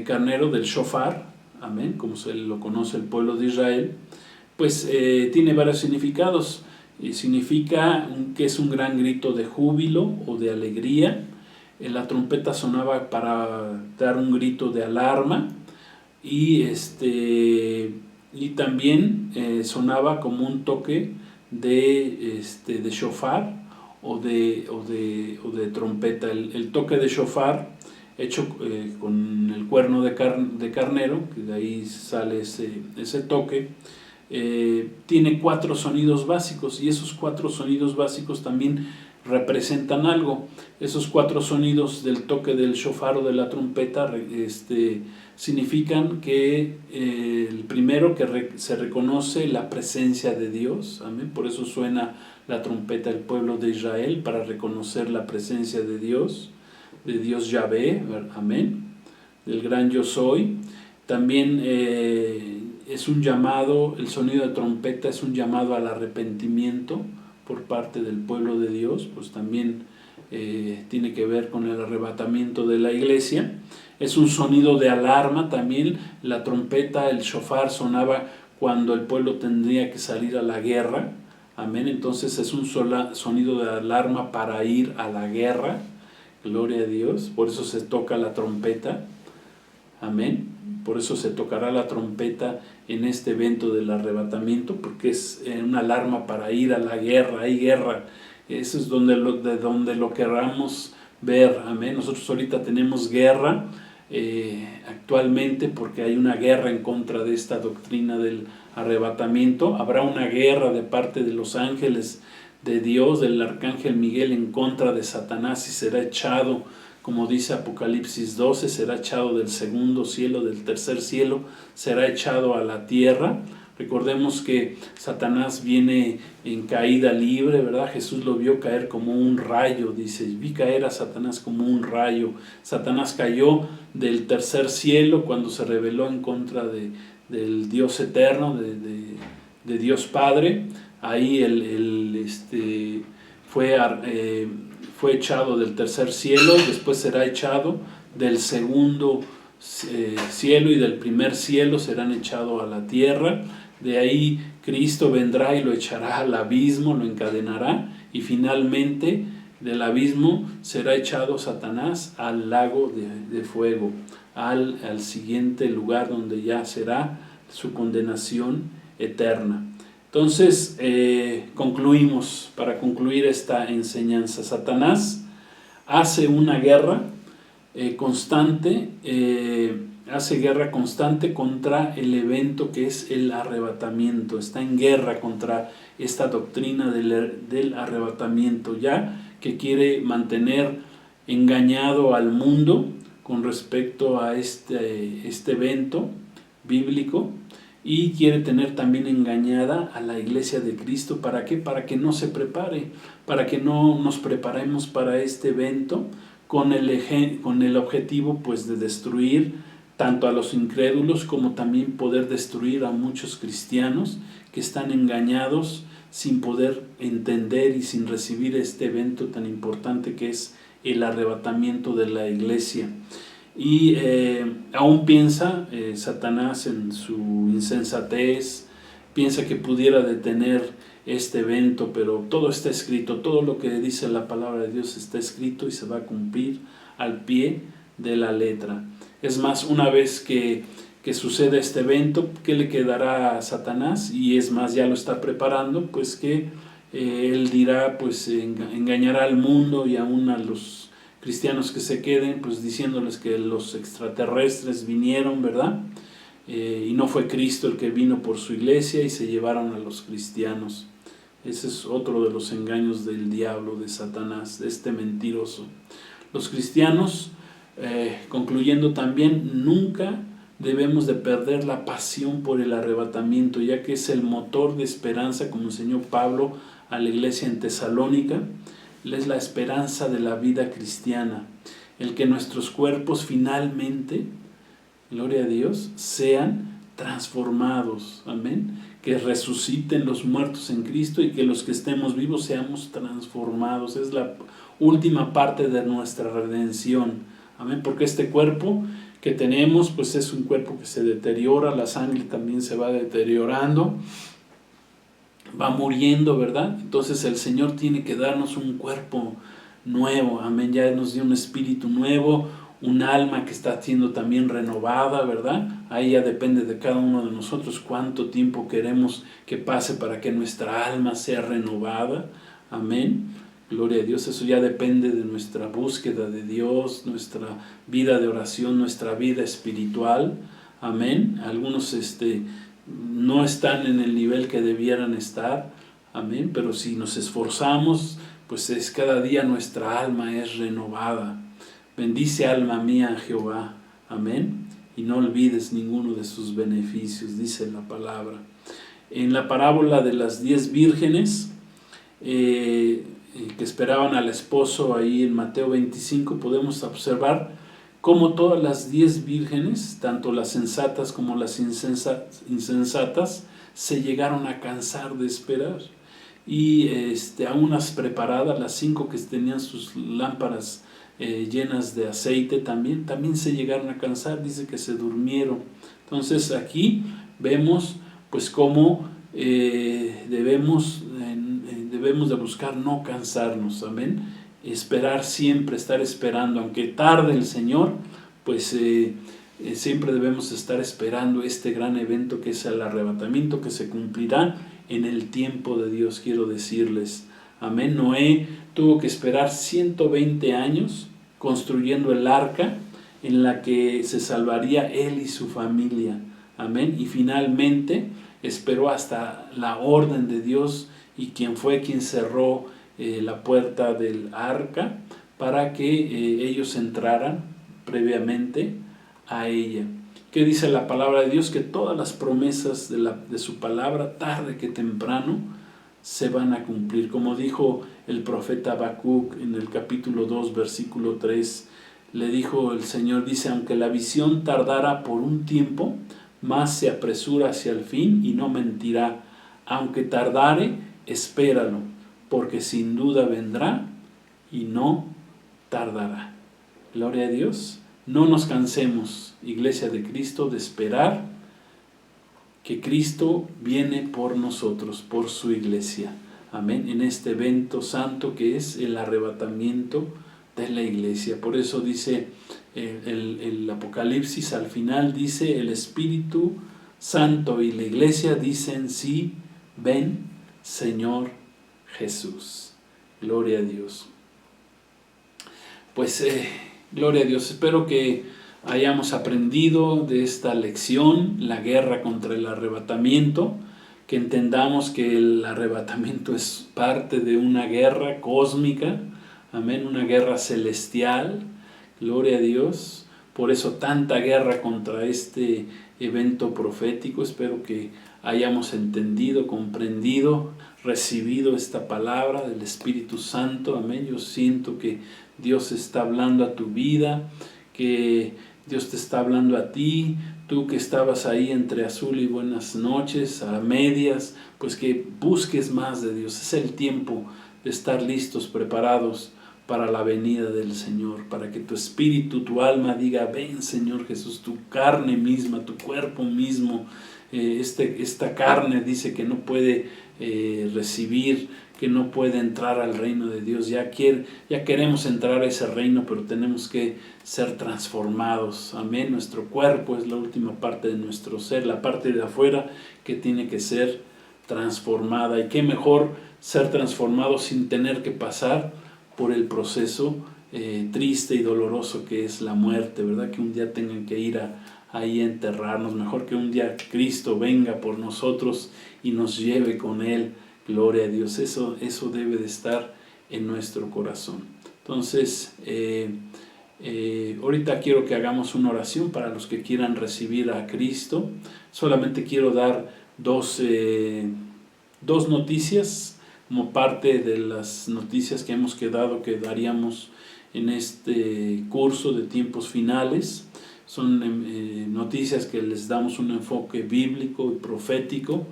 [SPEAKER 1] carnero, del shofar, amén, como se lo conoce el pueblo de Israel, pues tiene varios significados. Significa que es un gran grito de júbilo o de alegría. La trompeta sonaba para dar un grito de alarma, y también sonaba como un toque de shofar o de trompeta. El toque de shofar hecho con el cuerno de carnero, que de ahí sale ese toque, tiene 4 sonidos básicos, y esos 4 sonidos básicos también representan algo. Esos 4 sonidos del toque del shofar o de la trompeta significan que el primero, que se reconoce la presencia de Dios, amén. Por eso suena la trompeta del pueblo de Israel, para reconocer la presencia de Dios Yahvé, amén, del gran yo soy. También es un llamado, el sonido de trompeta es un llamado al arrepentimiento por parte del pueblo de Dios, pues también tiene que ver con el arrebatamiento de la iglesia. Es un sonido de alarma también. La trompeta, el shofar, sonaba cuando el pueblo tendría que salir a la guerra, amén. Entonces es un sonido de alarma para ir a la guerra, gloria a Dios. Por eso se toca la trompeta, amén. Por eso se tocará la trompeta en este evento del arrebatamiento, porque es una alarma para ir a la guerra. Hay guerra, eso es de donde lo queramos ver, amén. Nosotros ahorita tenemos guerra actualmente, porque hay una guerra en contra de esta doctrina del arrebatamiento. Habrá una guerra de parte de los ángeles de Dios, del arcángel Miguel, en contra de Satanás, y será echado, como dice Apocalipsis 12, será echado del segundo cielo, del tercer cielo, será echado a la tierra. Recordemos que Satanás viene en caída libre, ¿verdad? Jesús lo vio caer como un rayo, dice, vi caer a Satanás como un rayo. Satanás cayó del tercer cielo cuando se rebeló en contra del Dios eterno, de Dios Padre. Ahí fue echado del tercer cielo, después será echado del segundo cielo, y del primer cielo serán echados a la tierra. De ahí Cristo vendrá y lo echará al abismo, lo encadenará, y finalmente del abismo será echado Satanás al lago de fuego, al siguiente lugar donde ya será su condenación eterna. Entonces, concluimos, para concluir esta enseñanza. Satanás hace una guerra constante, contra el evento que es el arrebatamiento. Está en guerra contra esta doctrina del arrebatamiento, ya que quiere mantener engañado al mundo con respecto a este evento bíblico, y quiere tener también engañada a la iglesia de Cristo. ¿Para qué? Para que no se prepare, para que no nos preparemos para este evento, con el objetivo pues de destruir tanto a los incrédulos, como también poder destruir a muchos cristianos que están engañados, sin poder entender y sin recibir este evento tan importante que es el arrebatamiento de la iglesia. Y aún piensa Satanás, en su insensatez, piensa que pudiera detener este evento, pero todo está escrito, todo lo que dice la palabra de Dios está escrito y se va a cumplir al pie de la letra. Es más, una vez que suceda este evento, ¿qué le quedará a Satanás? Y es más, ya lo está preparando, pues que él dirá, pues engañará al mundo y aún a los cristianos que se queden, pues diciéndoles que los extraterrestres vinieron, ¿verdad? Y no fue Cristo el que vino por su iglesia, y se llevaron a los cristianos. Ese es otro de los engaños del diablo, de Satanás, de este mentiroso. Los cristianos, concluyendo también, nunca debemos de perder la pasión por el arrebatamiento, ya que es el motor de esperanza, como enseñó Pablo a la iglesia en Tesalónica. Es la esperanza de la vida cristiana, el que nuestros cuerpos finalmente, gloria a Dios, sean transformados, amén, que resuciten los muertos en Cristo y que los que estemos vivos seamos transformados. Es la última parte de nuestra redención. Amén, porque este cuerpo que tenemos pues es un cuerpo que se deteriora, la sangre también se va deteriorando, va muriendo, ¿verdad? Entonces el Señor tiene que darnos un cuerpo nuevo, amén, ya nos dio un espíritu nuevo, un alma que está siendo también renovada, ¿verdad? Ahí ya depende de cada uno de nosotros cuánto tiempo queremos que pase para que nuestra alma sea renovada, amén. Gloria a Dios, eso ya depende de nuestra búsqueda de Dios, nuestra vida de oración, nuestra vida espiritual, amén. Algunos no están en el nivel que debieran estar, amén, pero si nos esforzamos, pues cada día nuestra alma es renovada. Bendice alma mía a Jehová, amén, y no olvides ninguno de sus beneficios, dice la palabra. En la parábola de las 10 vírgenes que esperaban al esposo, ahí en Mateo 25, podemos observar cómo todas las 10 vírgenes, tanto las sensatas como las insensatas, se llegaron a cansar de esperar. Y a unas preparadas, las 5 que tenían sus lámparas llenas de aceite también se llegaron a cansar, dice que se durmieron. Entonces aquí vemos pues cómo debemos de buscar no cansarnos, amén, esperar siempre, estar esperando, aunque tarde el Señor, pues siempre debemos estar esperando este gran evento que es el arrebatamiento, que se cumplirá en el tiempo de Dios, quiero decirles, amén. Noé tuvo que esperar 120 años construyendo el arca en la que se salvaría él y su familia, amén, y finalmente esperó hasta la orden de Dios y quien cerró la puerta del arca para que ellos entraran previamente a ella. ¿Qué dice la palabra de Dios? Que todas las promesas de su palabra, tarde que temprano, se van a cumplir. Como dijo el profeta Habacuc en el capítulo 2, versículo 3, le dijo el Señor, dice, aunque la visión tardara por un tiempo, más se apresura hacia el fin y no mentirá. Aunque tardare, espéralo, porque sin duda vendrá y no tardará. Gloria a Dios. No nos cansemos, Iglesia de Cristo, de esperar que Cristo viene por nosotros, por su iglesia. Amén. En este evento santo que es el arrebatamiento de la iglesia. Por eso dice el Apocalipsis, al final dice, el Espíritu Santo y la iglesia dicen sí, ven, Señor Jesús. Gloria a Dios. Pues gloria a Dios. Espero que hayamos aprendido de esta lección, la guerra contra el arrebatamiento, que entendamos que el arrebatamiento es parte de una guerra cósmica, amén, una guerra celestial, gloria a Dios. Por eso tanta guerra contra este evento profético. Espero que hayamos entendido, comprendido, recibido esta palabra del Espíritu Santo, amén. Yo siento que Dios está hablando a tu vida, que Dios te está hablando a ti, tú que estabas ahí entre azul y buenas noches, a medias, pues que busques más de Dios. Es el tiempo de estar listos, preparados para la venida del Señor, para que tu espíritu, tu alma diga, ven Señor Jesús, tu carne misma, tu cuerpo mismo. Esta carne dice que no puede recibir, que no puede entrar al reino de Dios. Ya queremos entrar a ese reino, pero tenemos que ser transformados. Amén. Nuestro cuerpo es la última parte de nuestro ser, la parte de afuera que tiene que ser transformada. Y qué mejor ser transformado sin tener que pasar por el proceso triste y doloroso que es la muerte, ¿verdad? Que un día tengan que ir ahí a enterrarnos. Mejor que un día Cristo venga por nosotros y nos lleve con Él. Gloria a Dios. Eso debe de estar en nuestro corazón. Entonces, ahorita quiero que hagamos una oración para los que quieran recibir a Cristo. Solamente quiero dar dos noticias como parte de las noticias que hemos quedado que daríamos en este curso de tiempos finales. Son noticias que les damos un enfoque bíblico y profético.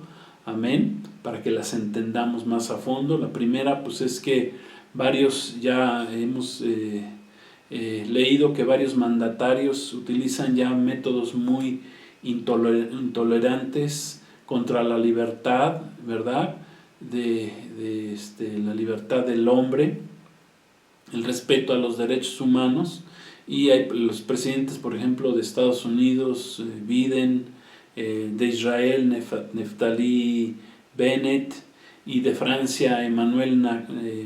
[SPEAKER 1] Amén, para que las entendamos más a fondo. La primera, pues es que varios ya hemos leído que varios mandatarios utilizan ya métodos muy intolerantes contra la libertad, ¿verdad? La libertad del hombre, el respeto a los derechos humanos. Y hay los presidentes, por ejemplo, de Estados Unidos, Biden, de Israel, Naftali Bennett, y de Francia, Emmanuel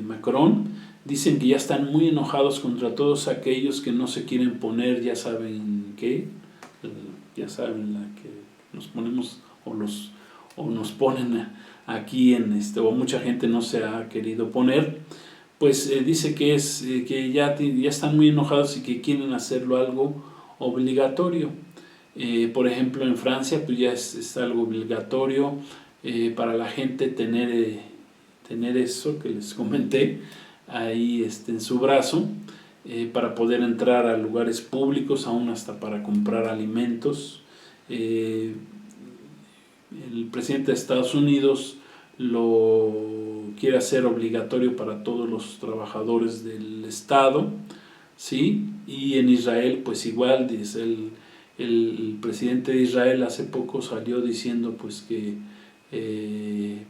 [SPEAKER 1] Macron, dicen que ya están muy enojados contra todos aquellos que no se quieren poner, ya saben qué, ya saben la que nos ponemos o nos ponen aquí o mucha gente no se ha querido poner. Pues dice que que ya están muy enojados y que quieren hacerlo algo obligatorio. Por ejemplo, en Francia pues ya es algo obligatorio para la gente tener eso que les comenté ahí en su brazo, para poder entrar a lugares públicos, aún hasta para comprar alimentos. El presidente de Estados Unidos lo quiere hacer obligatorio para todos los trabajadores del Estado, ¿sí? Y en Israel pues igual, dice el presidente de Israel hace poco salió diciendo pues que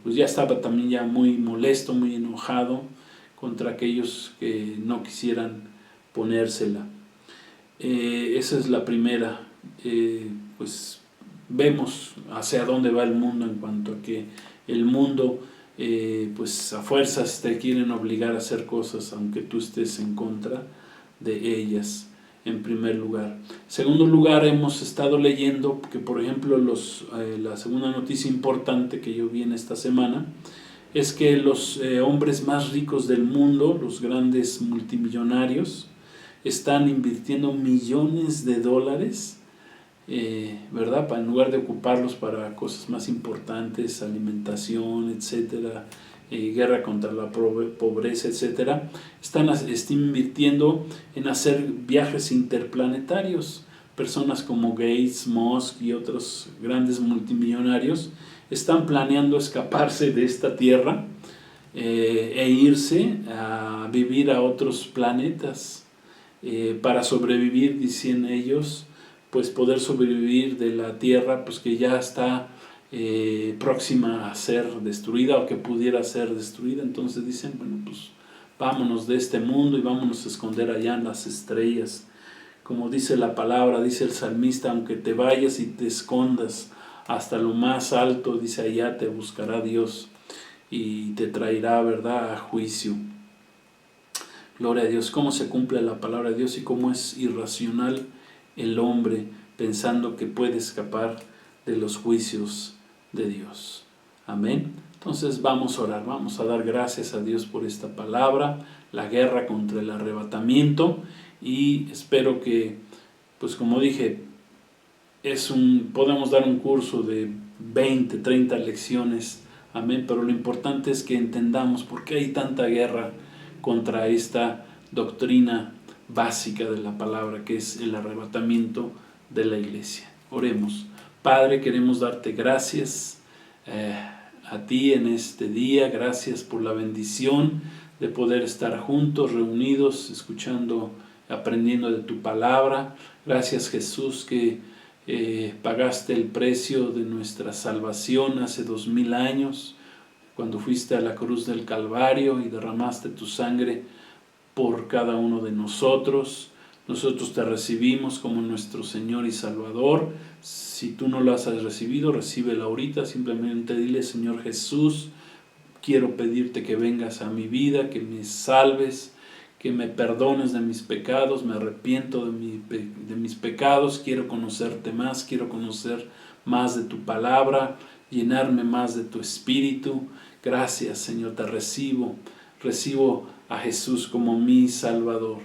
[SPEAKER 1] pues ya estaba también ya muy molesto, muy enojado contra aquellos que no quisieran ponérsela. Esa es la primera. Pues vemos hacia dónde va el mundo en cuanto a que el mundo pues a fuerzas te quieren obligar a hacer cosas aunque tú estés en contra de ellas, en primer lugar. Segundo lugar, hemos estado leyendo que, por ejemplo, la segunda noticia importante que yo vi en esta semana es que los hombres más ricos del mundo, los grandes multimillonarios, están invirtiendo millones de dólares, ¿verdad? En lugar de ocuparlos para cosas más importantes, alimentación, etcétera, guerra contra la pobreza, etcétera, están invirtiendo en hacer viajes interplanetarios. Personas como Gates, Musk y otros grandes multimillonarios están planeando escaparse de esta tierra e irse a vivir a otros planetas para sobrevivir, dicen ellos, pues poder sobrevivir de la tierra pues que ya está próxima a ser destruida o que pudiera ser destruida. Entonces dicen, bueno, pues vámonos de este mundo y vámonos a esconder allá en las estrellas. Como dice la palabra, dice el salmista, aunque te vayas y te escondas hasta lo más alto, dice, allá te buscará Dios y te traerá, ¿verdad?, a juicio. Gloria a Dios. Cómo se cumple la palabra de Dios y cómo es irracional el hombre pensando que puede escapar de los juicios de Dios. Amén. Entonces vamos a orar, vamos a dar gracias a Dios por esta palabra, la guerra contra el arrebatamiento, y espero que, pues como dije, podemos dar un curso de 20, 30 lecciones, amén, pero lo importante es que entendamos por qué hay tanta guerra contra esta doctrina básica de la palabra, que es el arrebatamiento de la iglesia. Oremos. Padre, queremos darte gracias a ti en este día, gracias por la bendición de poder estar juntos, reunidos, escuchando, aprendiendo de tu palabra. Gracias, Jesús, que pagaste el precio de nuestra salvación hace 2000 años, cuando fuiste a la cruz del Calvario y derramaste tu sangre por cada uno de nosotros. Nosotros te recibimos como nuestro Señor y Salvador. Si tú no lo has recibido, recíbelo ahorita. Simplemente dile: Señor Jesús, quiero pedirte que vengas a mi vida, que me salves, que me perdones de mis pecados. Me arrepiento de mis pecados. Quiero conocerte más, quiero conocer más de tu palabra, llenarme más de tu espíritu. Gracias, Señor, te recibo a Jesús como mi Salvador.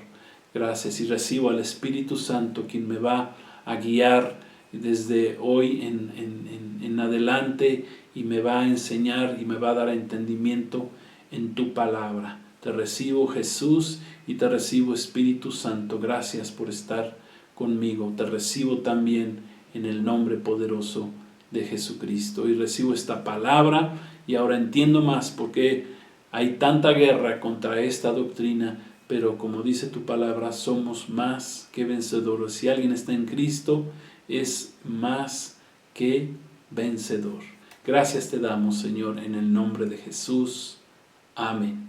[SPEAKER 1] Gracias, y recibo al Espíritu Santo, quien me va a guiar desde hoy en adelante, y me va a enseñar y me va a dar entendimiento en tu palabra. Te recibo, Jesús, y te recibo, Espíritu Santo. Gracias por estar conmigo. Te recibo también en el nombre poderoso de Jesucristo. Y recibo esta palabra y ahora entiendo más por qué hay tanta guerra contra esta doctrina, pero como dice tu palabra, somos más que vencedores. Si alguien está en Cristo, es más que vencedor. Gracias te damos, Señor, en el nombre de Jesús. Amén.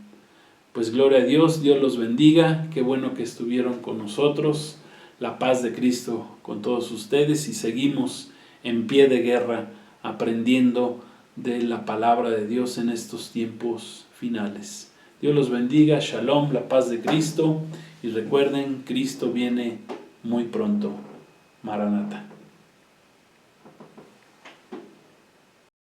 [SPEAKER 1] Pues gloria a Dios, Dios los bendiga. Qué bueno que estuvieron con nosotros. La paz de Cristo con todos ustedes y seguimos en pie de guerra aprendiendo de la palabra de Dios en estos tiempos finales. Dios los bendiga, shalom, la paz de Cristo y recuerden, Cristo viene muy pronto. Maranata.